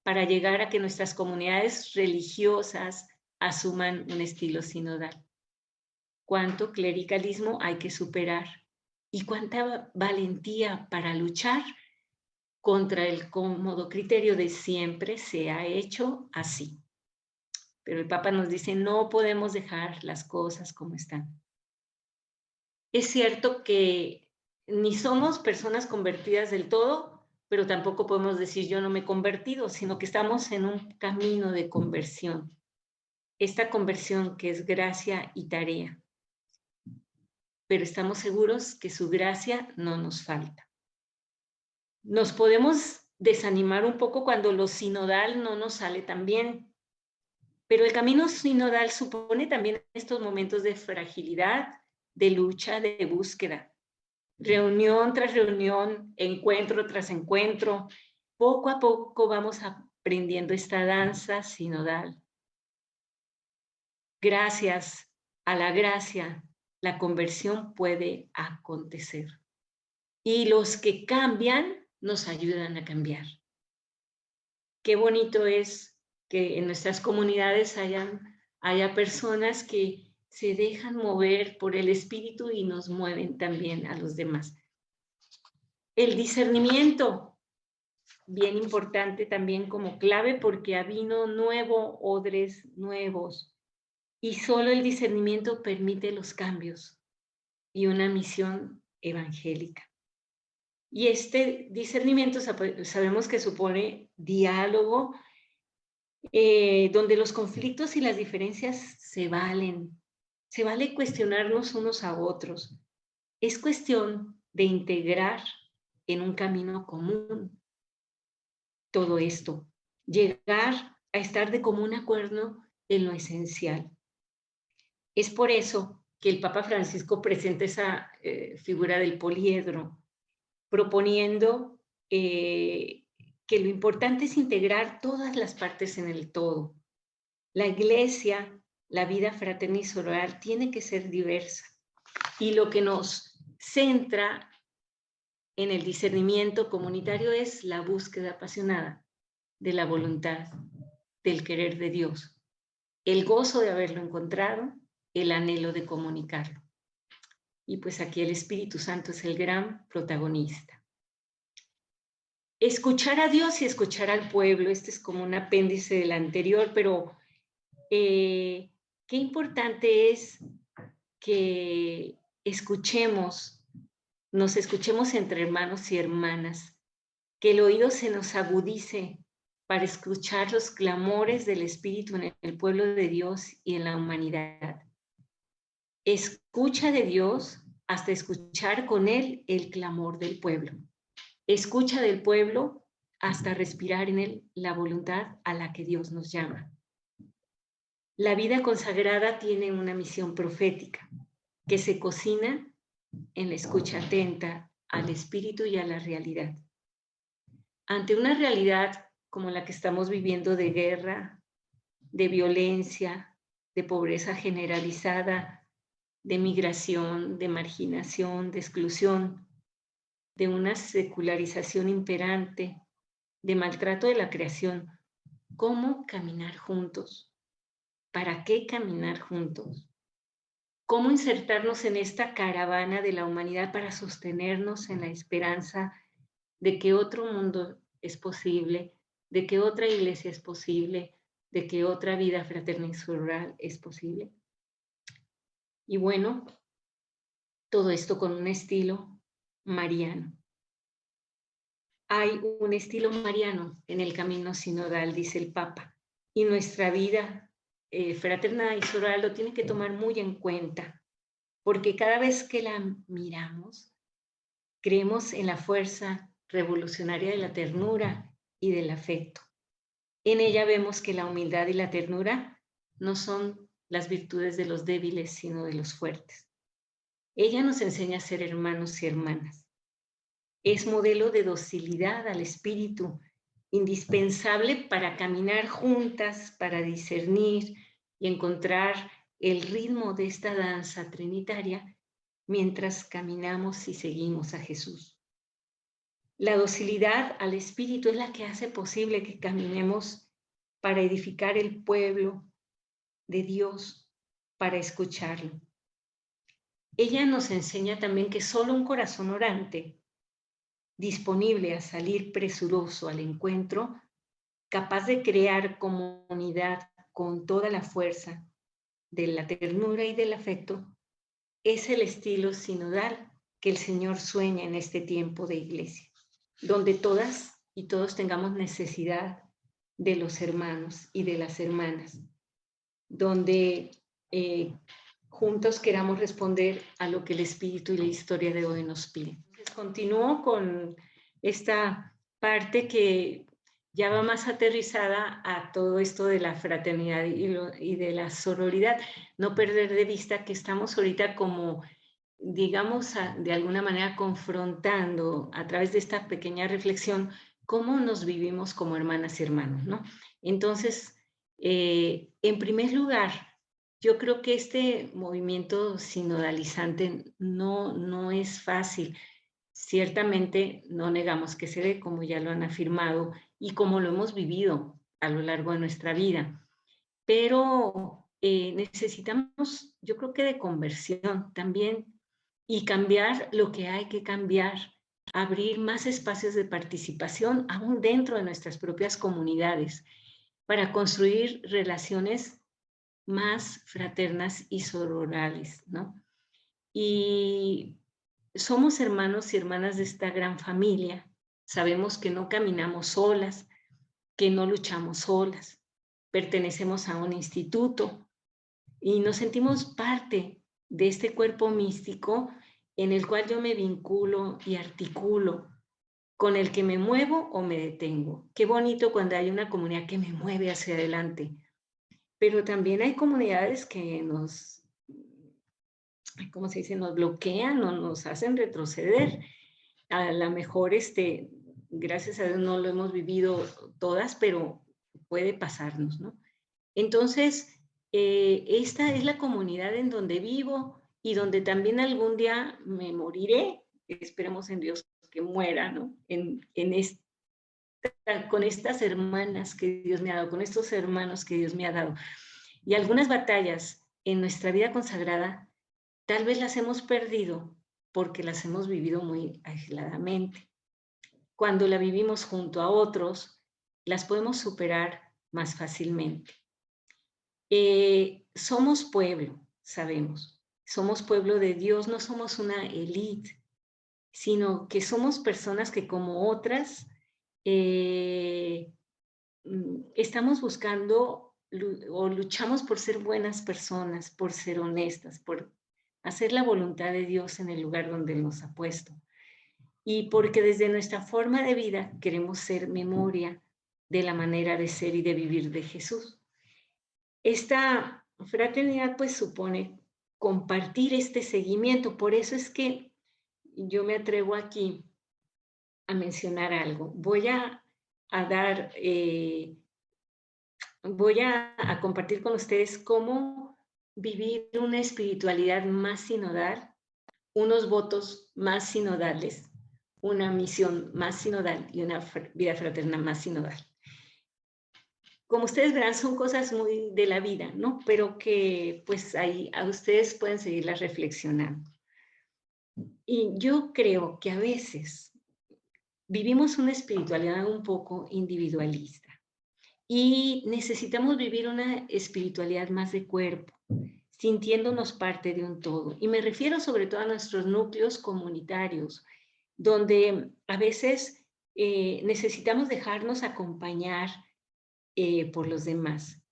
para llegar a que nuestras comunidades religiosas asuman un estilo sinodal? ¿Cuánto clericalismo hay que superar? y cuánta valentía para luchar contra el cómodo criterio de siempre se ha hecho así. Pero el Papa nos dice, no podemos dejar las cosas como están. Es cierto que ni somos personas convertidas del todo, pero tampoco podemos decir yo no me he convertido, sino que estamos en un camino de conversión. Esta conversión que es gracia y tarea. Pero estamos seguros que su gracia no nos falta. Nos podemos desanimar un poco cuando lo sinodal no nos sale tan bien, pero el camino sinodal supone también estos momentos de fragilidad, de lucha, de búsqueda. Reunión tras reunión, encuentro tras encuentro, poco a poco vamos aprendiendo esta danza sinodal. Gracias a la gracia, la conversión puede acontecer. Y los que cambian nos ayudan a cambiar. Qué bonito es que en nuestras comunidades haya personas que se dejan mover por el espíritu y nos mueven también a los demás. El discernimiento, bien importante también como clave porque vino nuevo, odres nuevos. Y solo el discernimiento permite los cambios y una misión evangélica. Y este discernimiento sabemos que supone diálogo, donde los conflictos y las diferencias se valen. Se vale cuestionarnos unos a otros. Es cuestión de integrar en un camino común todo esto. Llegar a estar de común acuerdo en lo esencial. Es por eso que el Papa Francisco presenta esa figura del poliedro, proponiendo que lo importante es integrar todas las partes en el todo. La iglesia, la vida fraterna y sororal tiene que ser diversa. Y lo que nos centra en el discernimiento comunitario es la búsqueda apasionada de la voluntad, del querer de Dios, el gozo de haberlo encontrado, el anhelo de comunicarlo. Y pues aquí el Espíritu Santo es el gran protagonista. Escuchar a Dios y escuchar al pueblo, este es como un apéndice del anterior, pero qué importante es que nos escuchemos entre hermanos y hermanas, que el oído se nos agudice para escuchar los clamores del Espíritu en el pueblo de Dios y en la humanidad. Escucha de Dios hasta escuchar con Él el clamor del pueblo. Escucha del pueblo hasta respirar en Él la voluntad a la que Dios nos llama. La vida consagrada tiene una misión profética que se cocina en la escucha atenta al Espíritu y a la realidad. Ante una realidad como la que estamos viviendo de guerra, de violencia, de pobreza generalizada, de migración, de marginación, de exclusión, de una secularización imperante, de maltrato de la creación, ¿cómo caminar juntos? ¿Para qué caminar juntos? ¿Cómo insertarnos en esta caravana de la humanidad para sostenernos en la esperanza de que otro mundo es posible, de que otra iglesia es posible, de que otra vida fraterna y sororal es posible? Y bueno, todo esto con un estilo mariano. Hay un estilo mariano en el camino sinodal, dice el Papa, y nuestra vida fraterna y sororal lo tiene que tomar muy en cuenta, porque cada vez que la miramos, creemos en la fuerza revolucionaria de la ternura y del afecto. En ella vemos que la humildad y la ternura no son las virtudes de los débiles, sino de los fuertes. Ella nos enseña a ser hermanos y hermanas. Es modelo de docilidad al espíritu, indispensable para caminar juntas, para discernir y encontrar el ritmo de esta danza trinitaria mientras caminamos y seguimos a Jesús. La docilidad al espíritu es la que hace posible que caminemos para edificar el pueblo de Dios, para escucharlo. ella nos enseña también que solo un corazón orante, disponible a salir presuroso al encuentro, capaz de crear comunidad con toda la fuerza de la ternura y del afecto, es el estilo sinodal que el Señor sueña en este tiempo de iglesia, donde todas y todos tengamos necesidad de los hermanos y de las hermanas, donde juntos queramos responder a lo que el Espíritu y la historia de hoy nos piden. Entonces, continúo con esta parte que ya va más aterrizada a todo esto de la fraternidad y de la sororidad. No perder de vista que estamos ahorita como, digamos, de alguna manera confrontando a través de esta pequeña reflexión cómo nos vivimos como hermanas y hermanos, ¿no? Entonces, en primer lugar, yo creo que este movimiento sinodalizante no es fácil. Ciertamente no negamos que se ve, como ya lo han afirmado, y como lo hemos vivido a lo largo de nuestra vida. Pero necesitamos, yo creo que de conversión también, y cambiar lo que hay que cambiar, abrir más espacios de participación aún dentro de nuestras propias comunidades, para construir relaciones más fraternas y sororales, ¿no? Y somos hermanos y hermanas de esta gran familia. Sabemos que no caminamos solas, que no luchamos solas. Pertenecemos a un instituto y nos sentimos parte de este cuerpo místico en el cual yo me vinculo y articulo, con el que me muevo o me detengo. Qué bonito cuando hay una comunidad que me mueve hacia adelante. Pero también hay comunidades que nos, ¿cómo se dice?, nos bloquean o nos hacen retroceder. A lo mejor, gracias a Dios no lo hemos vivido todas, pero puede pasarnos, ¿no? Entonces, esta es la comunidad en donde vivo y donde también algún día me moriré. Esperemos en Dios que muera, ¿no? Con estas hermanas que Dios me ha dado, con estos hermanos que Dios me ha dado. Y algunas batallas en nuestra vida consagrada tal vez las hemos perdido porque las hemos vivido muy aisladamente. Cuando la vivimos junto a otros, las podemos superar más fácilmente. Somos pueblo, sabemos. Somos pueblo de Dios, no somos una élite, sino que somos personas que como otras estamos buscando o luchamos por ser buenas personas, por ser honestas, por hacer la voluntad de Dios en el lugar donde Él nos ha puesto. Y porque desde nuestra forma de vida queremos ser memoria de la manera de ser y de vivir de Jesús. Esta fraternidad pues supone compartir este seguimiento. Por eso es que yo me atrevo aquí a mencionar algo. Voy a compartir con ustedes cómo vivir una espiritualidad más sinodal, unos votos más sinodales, una misión más sinodal y una vida fraterna más sinodal. Como ustedes verán, son cosas muy de la vida, ¿no? Pero que pues ahí a ustedes pueden seguirlas reflexionando. Y yo creo que a veces vivimos una espiritualidad un poco individualista y necesitamos vivir una espiritualidad más de cuerpo, sintiéndonos parte de un todo. Y me refiero sobre todo a nuestros núcleos comunitarios, donde a veces necesitamos dejarnos acompañar por los demás.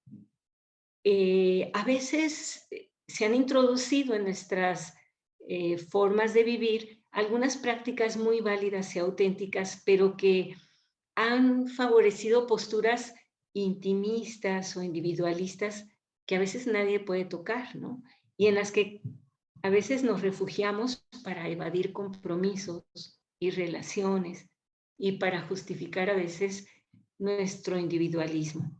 A veces se han introducido en nuestras formas de vivir algunas prácticas muy válidas y auténticas, pero que han favorecido posturas intimistas o individualistas que a veces nadie puede tocar, ¿no? Y en las que a veces nos refugiamos para evadir compromisos y relaciones y para justificar a veces nuestro individualismo.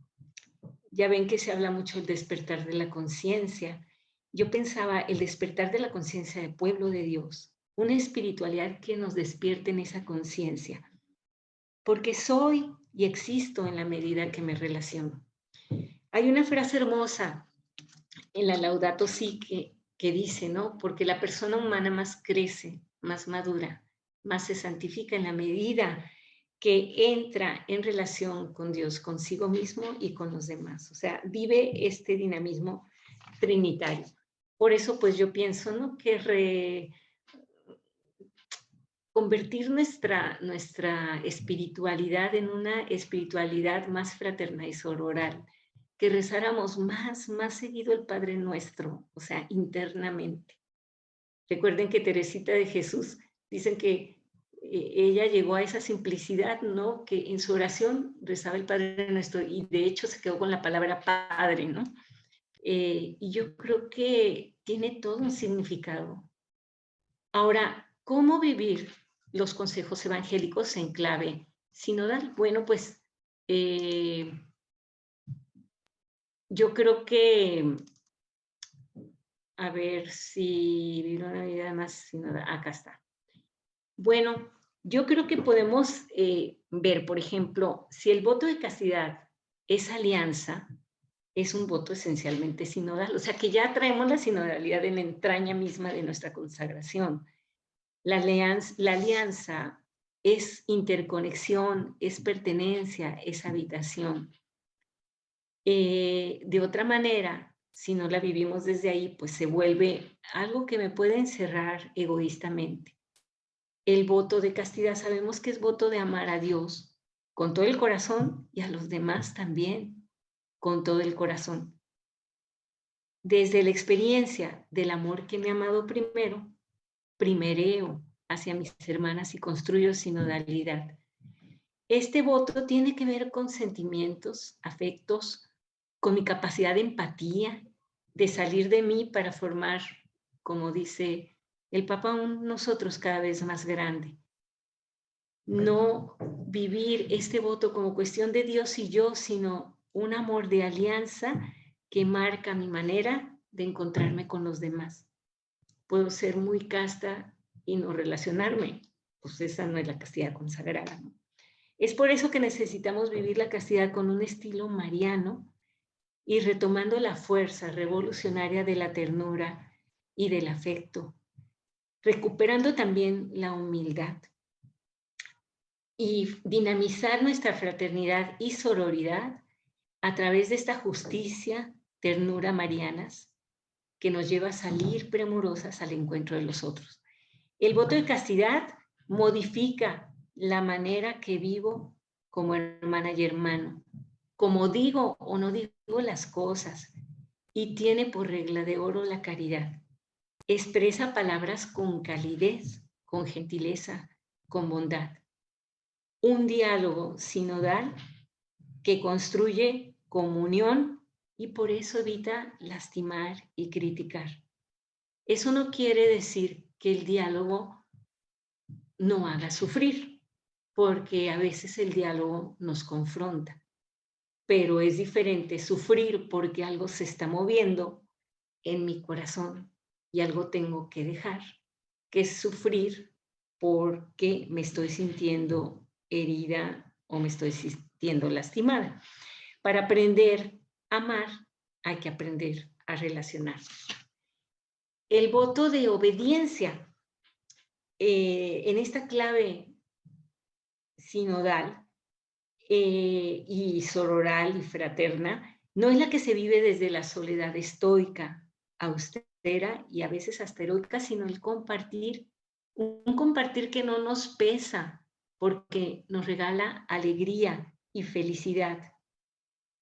Ya ven que se habla mucho del despertar de la conciencia. Yo pensaba el despertar de la conciencia del pueblo de Dios, una espiritualidad que nos despierte en esa conciencia, porque soy y existo en la medida que me relaciono. Hay una frase hermosa en la Laudato Si que que dice, ¿no? Porque la persona humana más crece, más madura, más se santifica en la medida que entra en relación con Dios, consigo mismo y con los demás. O sea, vive este dinamismo trinitario. Por eso, pues yo pienso, ¿no? Que convertir nuestra espiritualidad en una espiritualidad más fraterna y sororal, que rezáramos más seguido el Padre Nuestro, o sea, internamente. Recuerden que Teresita de Jesús, dicen que ella llegó a esa simplicidad, ¿no? Que en su oración rezaba el Padre Nuestro y de hecho se quedó con la palabra Padre, ¿no? Y yo creo que tiene todo un significado. Ahora, ¿cómo vivir los consejos evangélicos en clave sinodal? Bueno, pues yo creo que, a ver si vivir una vida más sinodal, acá está. Bueno, yo creo que podemos ver, por ejemplo, si el voto de castidad es alianza, es un voto esencialmente sinodal, o sea que ya traemos la sinodalidad en la entraña misma de nuestra consagración. La alianza es interconexión, es pertenencia, es habitación. De otra manera, si no la vivimos desde ahí, pues se vuelve algo que me puede encerrar egoístamente. El voto de castidad sabemos que es voto de amar a Dios con todo el corazón y a los demás también con todo el corazón. Desde la experiencia del amor que me ha amado primero, primereo hacia mis hermanas y construyo sinodalidad. Este voto tiene que ver con sentimientos, afectos, con mi capacidad de empatía, de salir de mí para formar, como dice el Papa, un nosotros cada vez más grande. No vivir este voto como cuestión de Dios y yo, sino un amor de alianza que marca mi manera de encontrarme con los demás. Puedo ser muy casta y no relacionarme, pues esa no es la castidad consagrada, ¿no? Es por eso que necesitamos vivir la castidad con un estilo mariano y retomando la fuerza revolucionaria de la ternura y del afecto, recuperando también la humildad y dinamizar nuestra fraternidad y sororidad a través de esta justicia, ternura marianas, que nos lleva a salir premurosas al encuentro de los otros. El voto de castidad modifica la manera que vivo como hermana y hermano, como digo o no digo las cosas, y tiene por regla de oro la caridad. Expresa palabras con calidez, con gentileza, con bondad. Un diálogo sinodal que construye comunión y por eso evita lastimar y criticar. Eso no quiere decir que el diálogo no haga sufrir, porque a veces el diálogo nos confronta, pero es diferente sufrir porque algo se está moviendo en mi corazón y algo tengo que dejar, que es sufrir porque me estoy sintiendo herida o me estoy sintiendo lastimada. Para aprender a amar hay que aprender a relacionar. El voto de obediencia en esta clave sinodal y sororal y fraterna no es la que se vive desde la soledad estoica, austera y a veces hasta heroica, sino el compartir, un compartir que no nos pesa porque nos regala alegría y felicidad.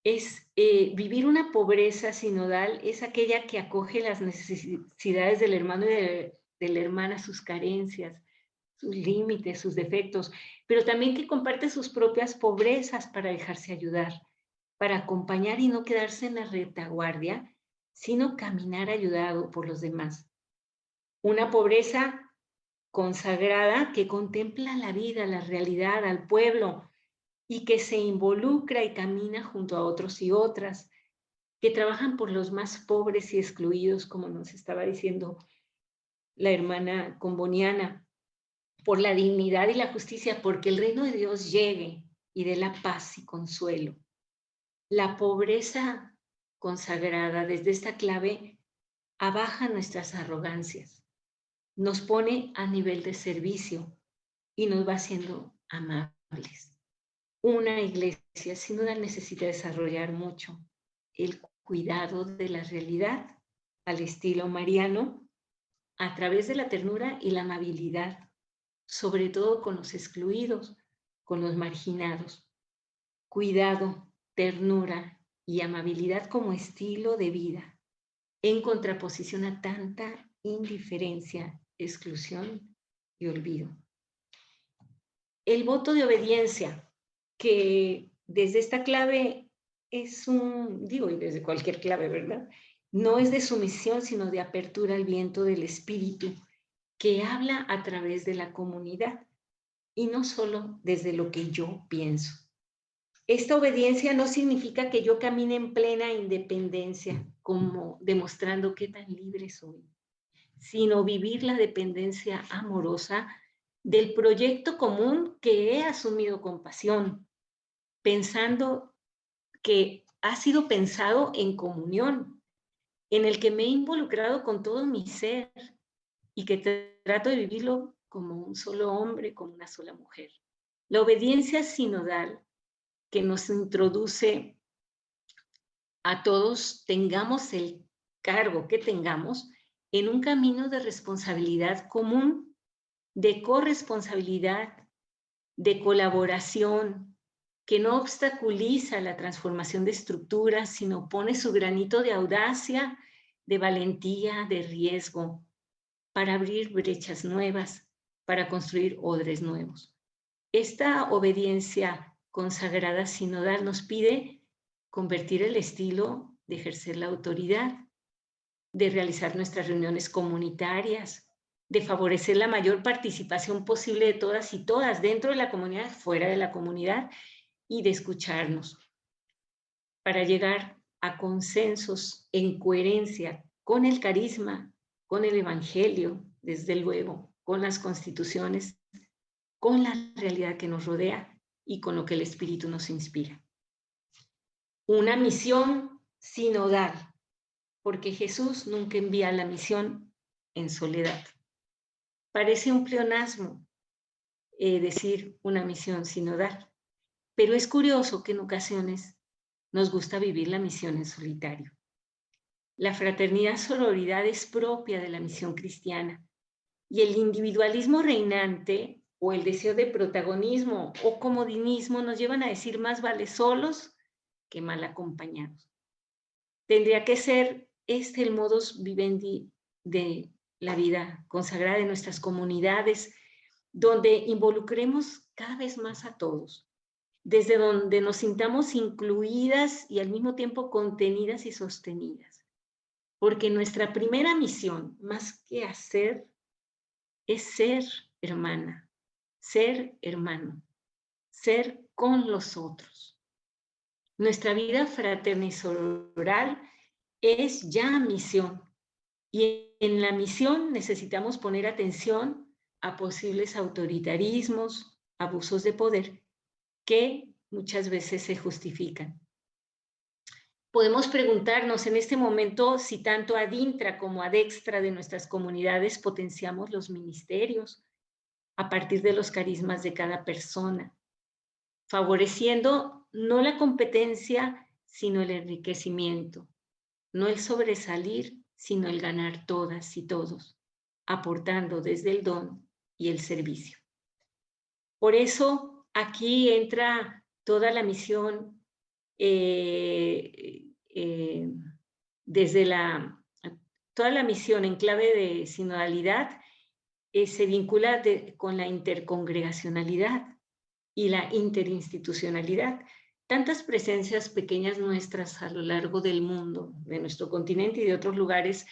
Es vivir una pobreza sinodal, es aquella que acoge las necesidades del hermano y de la hermana, sus carencias, sus límites, sus defectos, pero también que comparte sus propias pobrezas para dejarse ayudar, para acompañar y no quedarse en la retaguardia, sino caminar ayudado por los demás. Una pobreza consagrada que contempla la vida, la realidad, al pueblo y que se involucra y camina junto a otros y otras, que trabajan por los más pobres y excluidos, como nos estaba diciendo la hermana comboniana, por la dignidad y la justicia, porque el reino de Dios llegue y dé la paz y consuelo. La pobreza consagrada desde esta clave abaja nuestras arrogancias, nos pone a nivel de servicio y nos va haciendo amables. Una iglesia sin duda necesita desarrollar mucho el cuidado de la realidad al estilo mariano a través de la ternura y la amabilidad, sobre todo con los excluidos, con los marginados. Cuidado, ternura y amabilidad como estilo de vida, en contraposición a tanta indiferencia, exclusión y olvido. El voto de obediencia, que desde esta clave es y desde cualquier clave, ¿verdad? No es de sumisión, sino de apertura al viento del espíritu, que habla a través de la comunidad y no solo desde lo que yo pienso. Esta obediencia no significa que yo camine en plena independencia, como demostrando qué tan libre soy, sino vivir la dependencia amorosa del proyecto común que he asumido con pasión, pensando que ha sido pensado en comunión, en el que me he involucrado con todo mi ser y que trato de vivirlo como un solo hombre, como una sola mujer. La obediencia sinodal que nos introduce a todos, tengamos el cargo que tengamos, en un camino de responsabilidad común, de corresponsabilidad, de colaboración, que no obstaculiza la transformación de estructuras, sino pone su granito de audacia, de valentía, de riesgo, para abrir brechas nuevas, para construir odres nuevos. Esta obediencia consagrada sinodal nos pide convertir el estilo de ejercer la autoridad, de realizar nuestras reuniones comunitarias, de favorecer la mayor participación posible de todas y todas, dentro de la comunidad, fuera de la comunidad, y de escucharnos, para llegar a consensos en coherencia con el carisma, con el evangelio, desde luego, con las constituciones, con la realidad que nos rodea y con lo que el Espíritu nos inspira. Una misión sinodal, porque Jesús nunca envía la misión en soledad. Parece un pleonasmo decir una misión sinodal, pero es curioso que en ocasiones nos gusta vivir la misión en solitario. La fraternidad sororidad es propia de la misión cristiana y el individualismo reinante o el deseo de protagonismo o comodinismo nos llevan a decir más vale solos que mal acompañados. Tendría que ser el modus vivendi de la vida consagrada de nuestras comunidades, donde involucremos cada vez más a todos, desde donde nos sintamos incluidas y al mismo tiempo contenidas y sostenidas. Porque nuestra primera misión, más que hacer, es ser hermana, ser hermano, ser con los otros. Nuestra vida fraterna y sororal es ya misión. Y en la misión necesitamos poner atención a posibles autoritarismos, abusos de poder, que muchas veces se justifican. Podemos preguntarnos en este momento si tanto ad intra como ad extra de nuestras comunidades potenciamos los ministerios a partir de los carismas de cada persona, favoreciendo no la competencia, sino el enriquecimiento, no el sobresalir, sino el ganar todas y todos, aportando desde el don y el servicio. Por eso aquí entra toda la misión toda la misión en clave de sinodalidad se vincula con la intercongregacionalidad y la interinstitucionalidad. Tantas presencias pequeñas nuestras a lo largo del mundo, de nuestro continente y de otros lugares,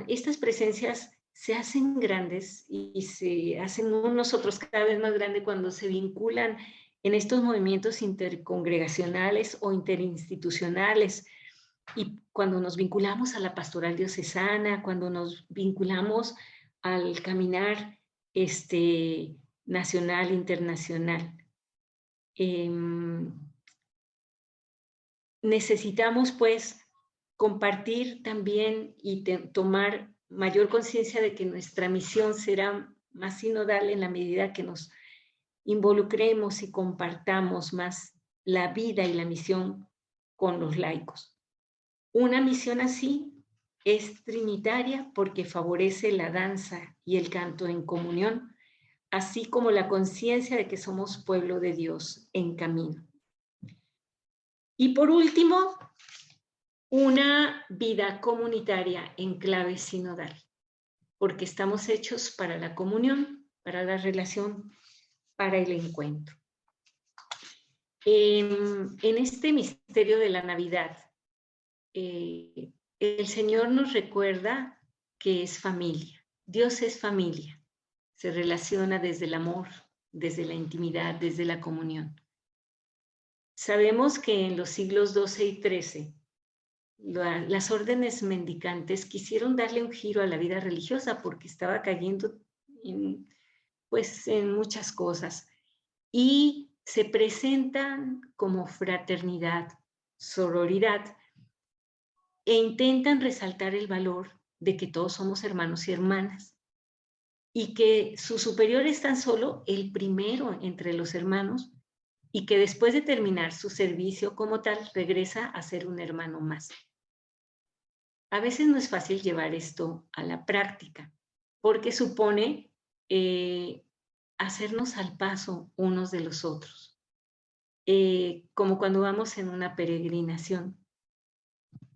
estas presencias se hacen grandes y se hacen nosotros cada vez más grandes cuando se vinculan en estos movimientos intercongregacionales o interinstitucionales, y cuando nos vinculamos a la pastoral diocesana, cuando nos vinculamos al caminar nacional, internacional. Necesitamos, pues, compartir también y tomar mayor conciencia de que nuestra misión será más sinodal en la medida que nos involucremos y compartamos más la vida y la misión con los laicos. Una misión así es trinitaria porque favorece la danza y el canto en comunión, así como la conciencia de que somos pueblo de Dios en camino. Y por último, una vida comunitaria en clave sinodal, porque estamos hechos para la comunión, para la relación, para el encuentro. En este misterio de la Navidad, el Señor nos recuerda que es familia. Dios es familia. Se relaciona desde el amor, desde la intimidad, desde la comunión. Sabemos que en los siglos XII y XIII, las órdenes mendicantes quisieron darle un giro a la vida religiosa porque estaba cayendo en muchas cosas. Y se presentan como fraternidad, sororidad, e intentan resaltar el valor de que todos somos hermanos y hermanas, y que su superior es tan solo el primero entre los hermanos, y que después de terminar su servicio como tal, regresa a ser un hermano más. A veces no es fácil llevar esto a la práctica, porque supone hacernos al paso unos de los otros, como cuando vamos en una peregrinación.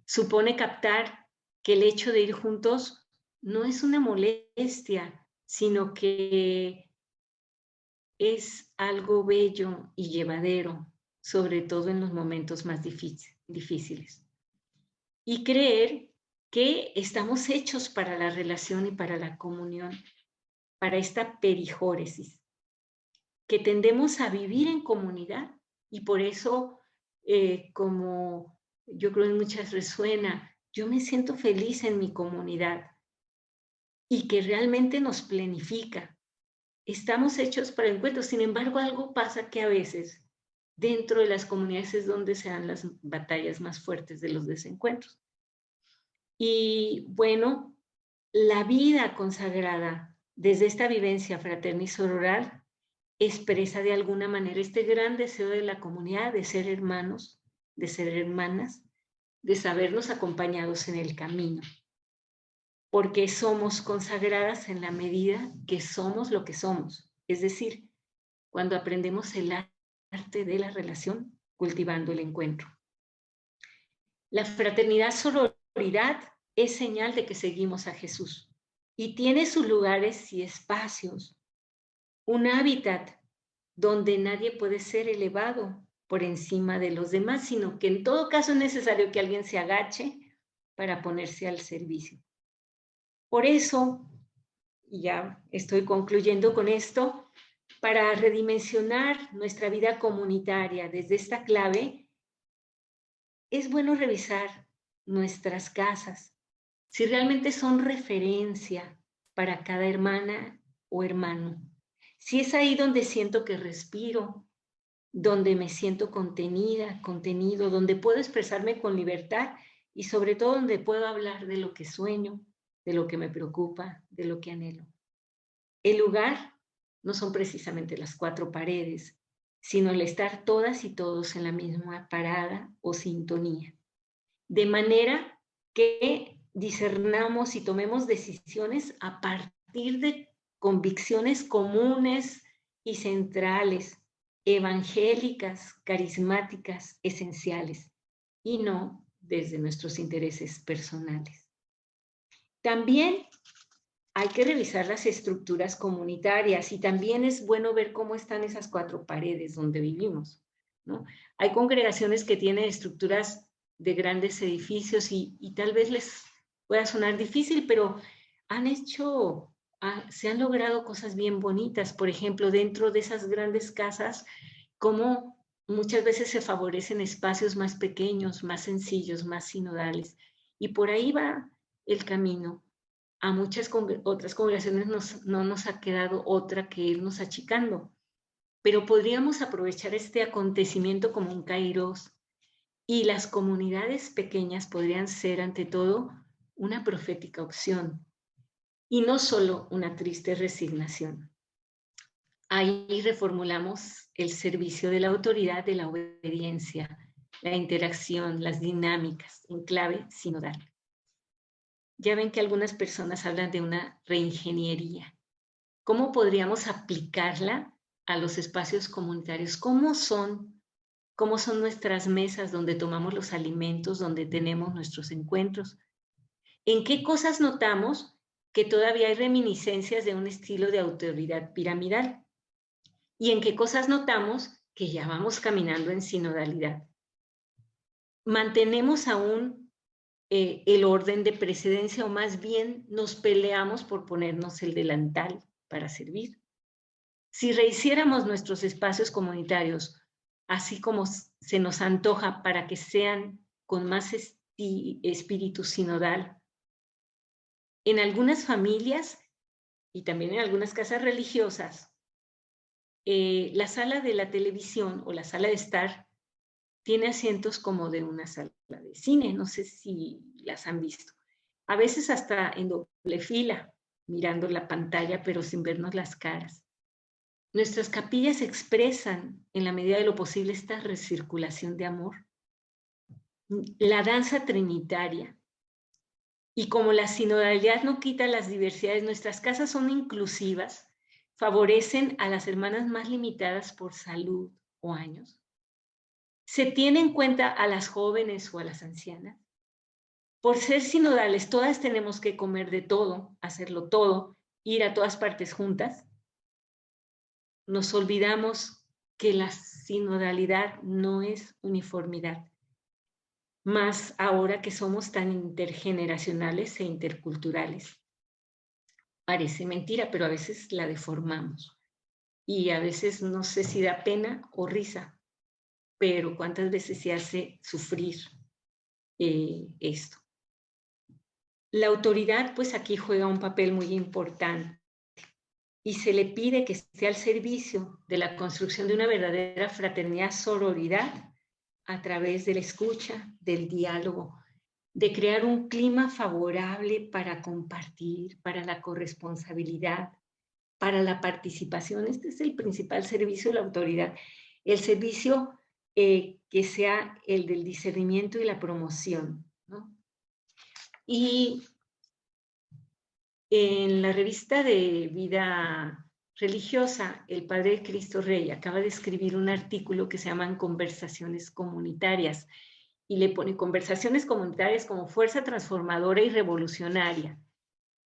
Supone captar que el hecho de ir juntos no es una molestia, sino que es algo bello y llevadero, sobre todo en los momentos más difíciles. Y creer que estamos hechos para la relación y para la comunión, para esta perijóresis, que tendemos a vivir en comunidad y por eso, como yo creo en muchas resuena, yo me siento feliz en mi comunidad y que realmente nos planifica. Estamos hechos para el encuentro, sin embargo, algo pasa que a veces dentro de las comunidades es donde se dan las batallas más fuertes de los desencuentros. Y bueno, la vida consagrada desde esta vivencia fraterna y sororal expresa de alguna manera este gran deseo de la comunidad de ser hermanos, de ser hermanas, de sabernos acompañados en el camino, porque somos consagradas en la medida que somos lo que somos, es decir, cuando aprendemos el arte de la relación, cultivando el encuentro. La fraternidad sororidad es señal de que seguimos a Jesús y tiene sus lugares y espacios, un hábitat donde nadie puede ser elevado por encima de los demás, sino que en todo caso es necesario que alguien se agache para ponerse al servicio. Por eso, y ya estoy concluyendo con esto, para redimensionar nuestra vida comunitaria desde esta clave, es bueno revisar nuestras casas, si realmente son referencia para cada hermana o hermano. Si es ahí donde siento que respiro, donde me siento contenida, contenido, donde puedo expresarme con libertad y sobre todo donde puedo hablar de lo que sueño, de lo que me preocupa, de lo que anhelo. El lugar no son precisamente las cuatro paredes, sino el estar todas y todos en la misma parada o sintonía. De manera que discernamos y tomemos decisiones a partir de convicciones comunes y centrales, evangélicas, carismáticas, esenciales, y no desde nuestros intereses personales. También hay que revisar las estructuras comunitarias y también es bueno ver cómo están esas cuatro paredes donde vivimos, ¿no? Hay congregaciones que tienen estructuras de grandes edificios y tal vez les pueda sonar difícil, pero se han logrado cosas bien bonitas. Por ejemplo, dentro de esas grandes casas, como muchas veces se favorecen espacios más pequeños, más sencillos, más sinodales. Y por ahí va el camino. A muchas otras congregaciones no nos ha quedado otra que irnos achicando, pero podríamos aprovechar este acontecimiento como un kairos Y las comunidades pequeñas podrían ser, ante todo, una profética opción y no solo una triste resignación. Ahí reformulamos el servicio de la autoridad, de la obediencia, la interacción, las dinámicas en clave sinodal. Ya ven que algunas personas hablan de una reingeniería. ¿Cómo podríamos aplicarla a los espacios comunitarios? ¿Cómo son nuestras mesas donde tomamos los alimentos, donde tenemos nuestros encuentros? ¿En qué cosas notamos que todavía hay reminiscencias de un estilo de autoridad piramidal? ¿Y en qué cosas notamos que ya vamos caminando en sinodalidad? ¿Mantenemos aún el orden de precedencia o más bien nos peleamos por ponernos el delantal para servir? Si rehiciéramos nuestros espacios comunitarios, así como se nos antoja para que sean con más espíritu sinodal, en algunas familias y también en algunas casas religiosas, la sala de la televisión o la sala de estar tiene asientos como de una sala de cine, no sé si las han visto. A veces hasta en doble fila, mirando la pantalla, pero sin vernos las caras. Nuestras capillas expresan, en la medida de lo posible, esta recirculación de amor. La danza trinitaria. Y como la sinodalidad no quita las diversidades, nuestras casas son inclusivas, favorecen a las hermanas más limitadas por salud o años. ¿Se tiene en cuenta a las jóvenes o a las ancianas? Por ser sinodales, todas tenemos que comer de todo, hacerlo todo, ir a todas partes juntas. Nos olvidamos que la sinodalidad no es uniformidad, más ahora que somos tan intergeneracionales e interculturales. Parece mentira, pero a veces la deformamos. Y a veces no sé si da pena o risa, pero cuántas veces se hace sufrir esto. La autoridad, pues aquí juega un papel muy importante y se le pide que esté al servicio de la construcción de una verdadera fraternidad, sororidad, a través de la escucha, del diálogo, de crear un clima favorable para compartir, para la corresponsabilidad, para la participación. Este es el principal servicio de la autoridad, el servicio que sea el del discernimiento y la promoción, ¿no? Y en la revista de Vida Religiosa, el padre Cristo Rey acaba de escribir un artículo que se llaman Conversaciones Comunitarias y le pone conversaciones comunitarias como fuerza transformadora y revolucionaria.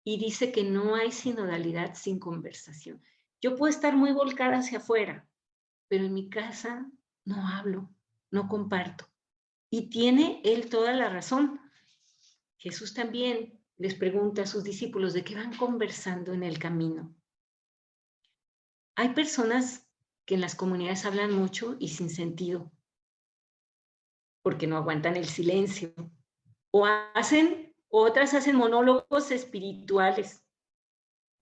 Y dice que no hay sinodalidad sin conversación. Yo puedo estar muy volcada hacia afuera, pero en mi casa no hablo, no comparto. Y tiene él toda la razón. Jesús también les pregunta a sus discípulos de qué van conversando en el camino. Hay personas que en las comunidades hablan mucho y sin sentido, porque no aguantan el silencio. Otras hacen monólogos espirituales.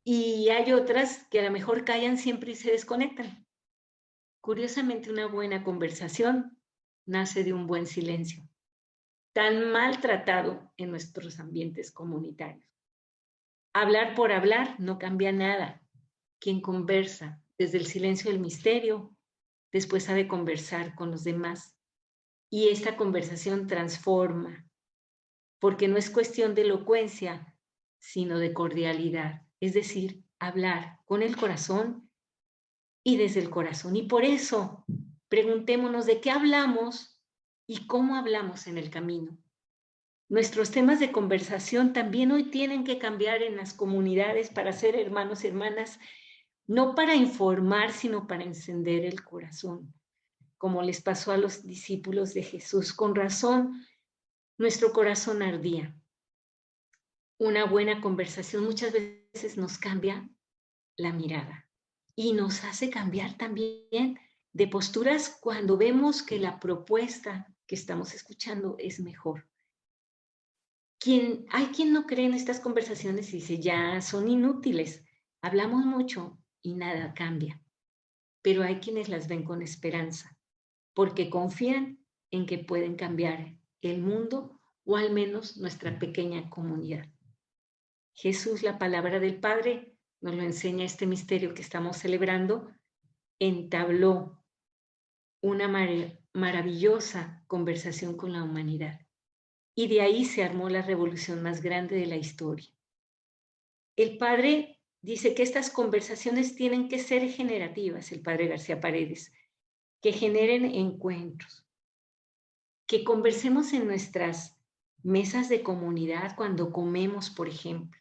Y hay otras que a lo mejor callan siempre y se desconectan. Curiosamente, una buena conversación nace de un buen silencio, tan maltratado en nuestros ambientes comunitarios. Hablar por hablar no cambia nada. Quien conversa desde el silencio del misterio, después sabe conversar con los demás. Y esta conversación transforma, porque no es cuestión de elocuencia, sino de cordialidad. Es decir, hablar con el corazón y desde el corazón. Y por eso, preguntémonos de qué hablamos y cómo hablamos en el camino. Nuestros temas de conversación también hoy tienen que cambiar en las comunidades para ser hermanos y hermanas, no para informar, sino para encender el corazón, como les pasó a los discípulos de Jesús. Con razón, nuestro corazón ardía. Una buena conversación muchas veces nos cambia la mirada y nos hace cambiar también de posturas cuando vemos que la propuesta que estamos escuchando es mejor. Hay quien no cree en estas conversaciones y dice, ya son inútiles, hablamos mucho y nada cambia. Pero hay quienes las ven con esperanza, porque confían en que pueden cambiar el mundo o al menos nuestra pequeña comunidad. Jesús, la palabra del Padre, nos lo enseña este misterio que estamos celebrando, entabló una maravillosa conversación con la humanidad. Y de ahí se armó la revolución más grande de la historia. El Padre dice que estas conversaciones tienen que ser generativas, el Padre García Paredes, que generen encuentros, que conversemos en nuestras mesas de comunidad cuando comemos, por ejemplo.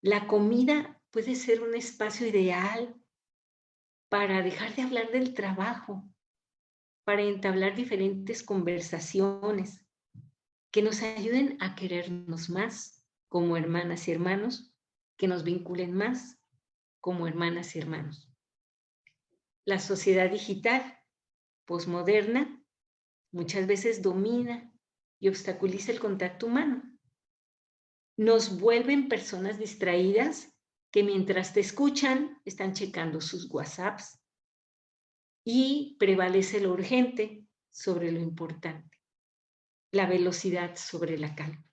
La comida puede ser un espacio ideal para dejar de hablar del trabajo, para entablar diferentes conversaciones que nos ayuden a querernos más como hermanas y hermanos, que nos vinculen más como hermanas y hermanos. La sociedad digital posmoderna muchas veces domina y obstaculiza el contacto humano. Nos vuelven personas distraídas que mientras te escuchan están checando sus WhatsApps y prevalece lo urgente sobre lo importante, la velocidad sobre la calma.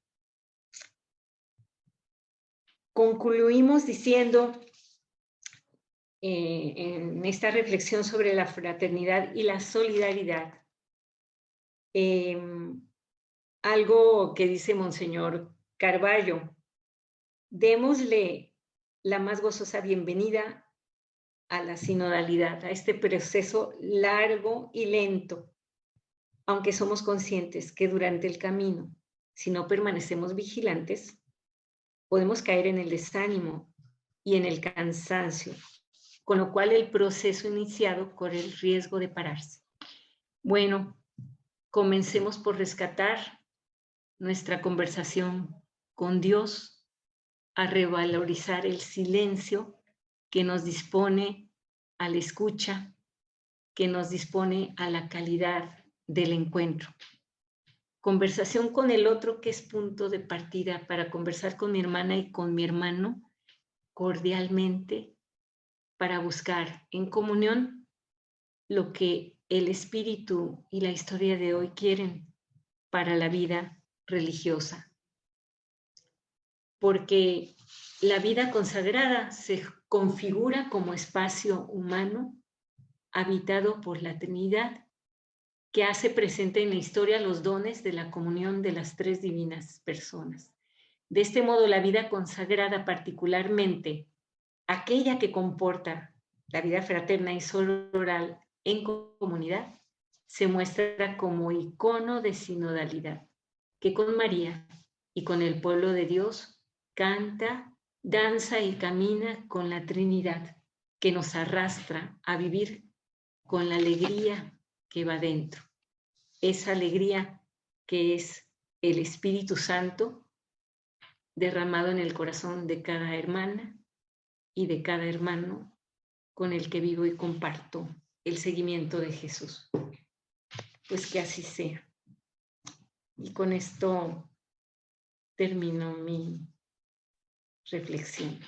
Concluimos diciendo en esta reflexión sobre la fraternidad y la solidaridad, algo que dice Monseñor Carballo: démosle la más gozosa bienvenida a la sinodalidad, a este proceso largo y lento, aunque somos conscientes que durante el camino, si no permanecemos vigilantes, podemos caer en el desánimo y en el cansancio, con lo cual el proceso iniciado corre el riesgo de pararse. Bueno, comencemos por rescatar nuestra conversación con Dios, a revalorizar el silencio que nos dispone a la escucha, que nos dispone a la calidad del encuentro. Conversación con el otro, que es punto de partida para conversar con mi hermana y con mi hermano cordialmente, para buscar en comunión lo que el espíritu y la historia de hoy quieren para la vida religiosa. Porque la vida consagrada se configura como espacio humano habitado por la Trinidad, que hace presente en la historia los dones de la comunión de las tres divinas personas. De este modo, la vida consagrada, particularmente aquella que comporta la vida fraterna y sororal en comunidad, se muestra como icono de sinodalidad, que con María y con el pueblo de Dios canta, danza y camina con la Trinidad, que nos arrastra a vivir con la alegría que va dentro. Esa alegría que es el Espíritu Santo derramado en el corazón de cada hermana y de cada hermano con el que vivo y comparto el seguimiento de Jesús. Pues que así sea. Y con esto termino mi reflexión.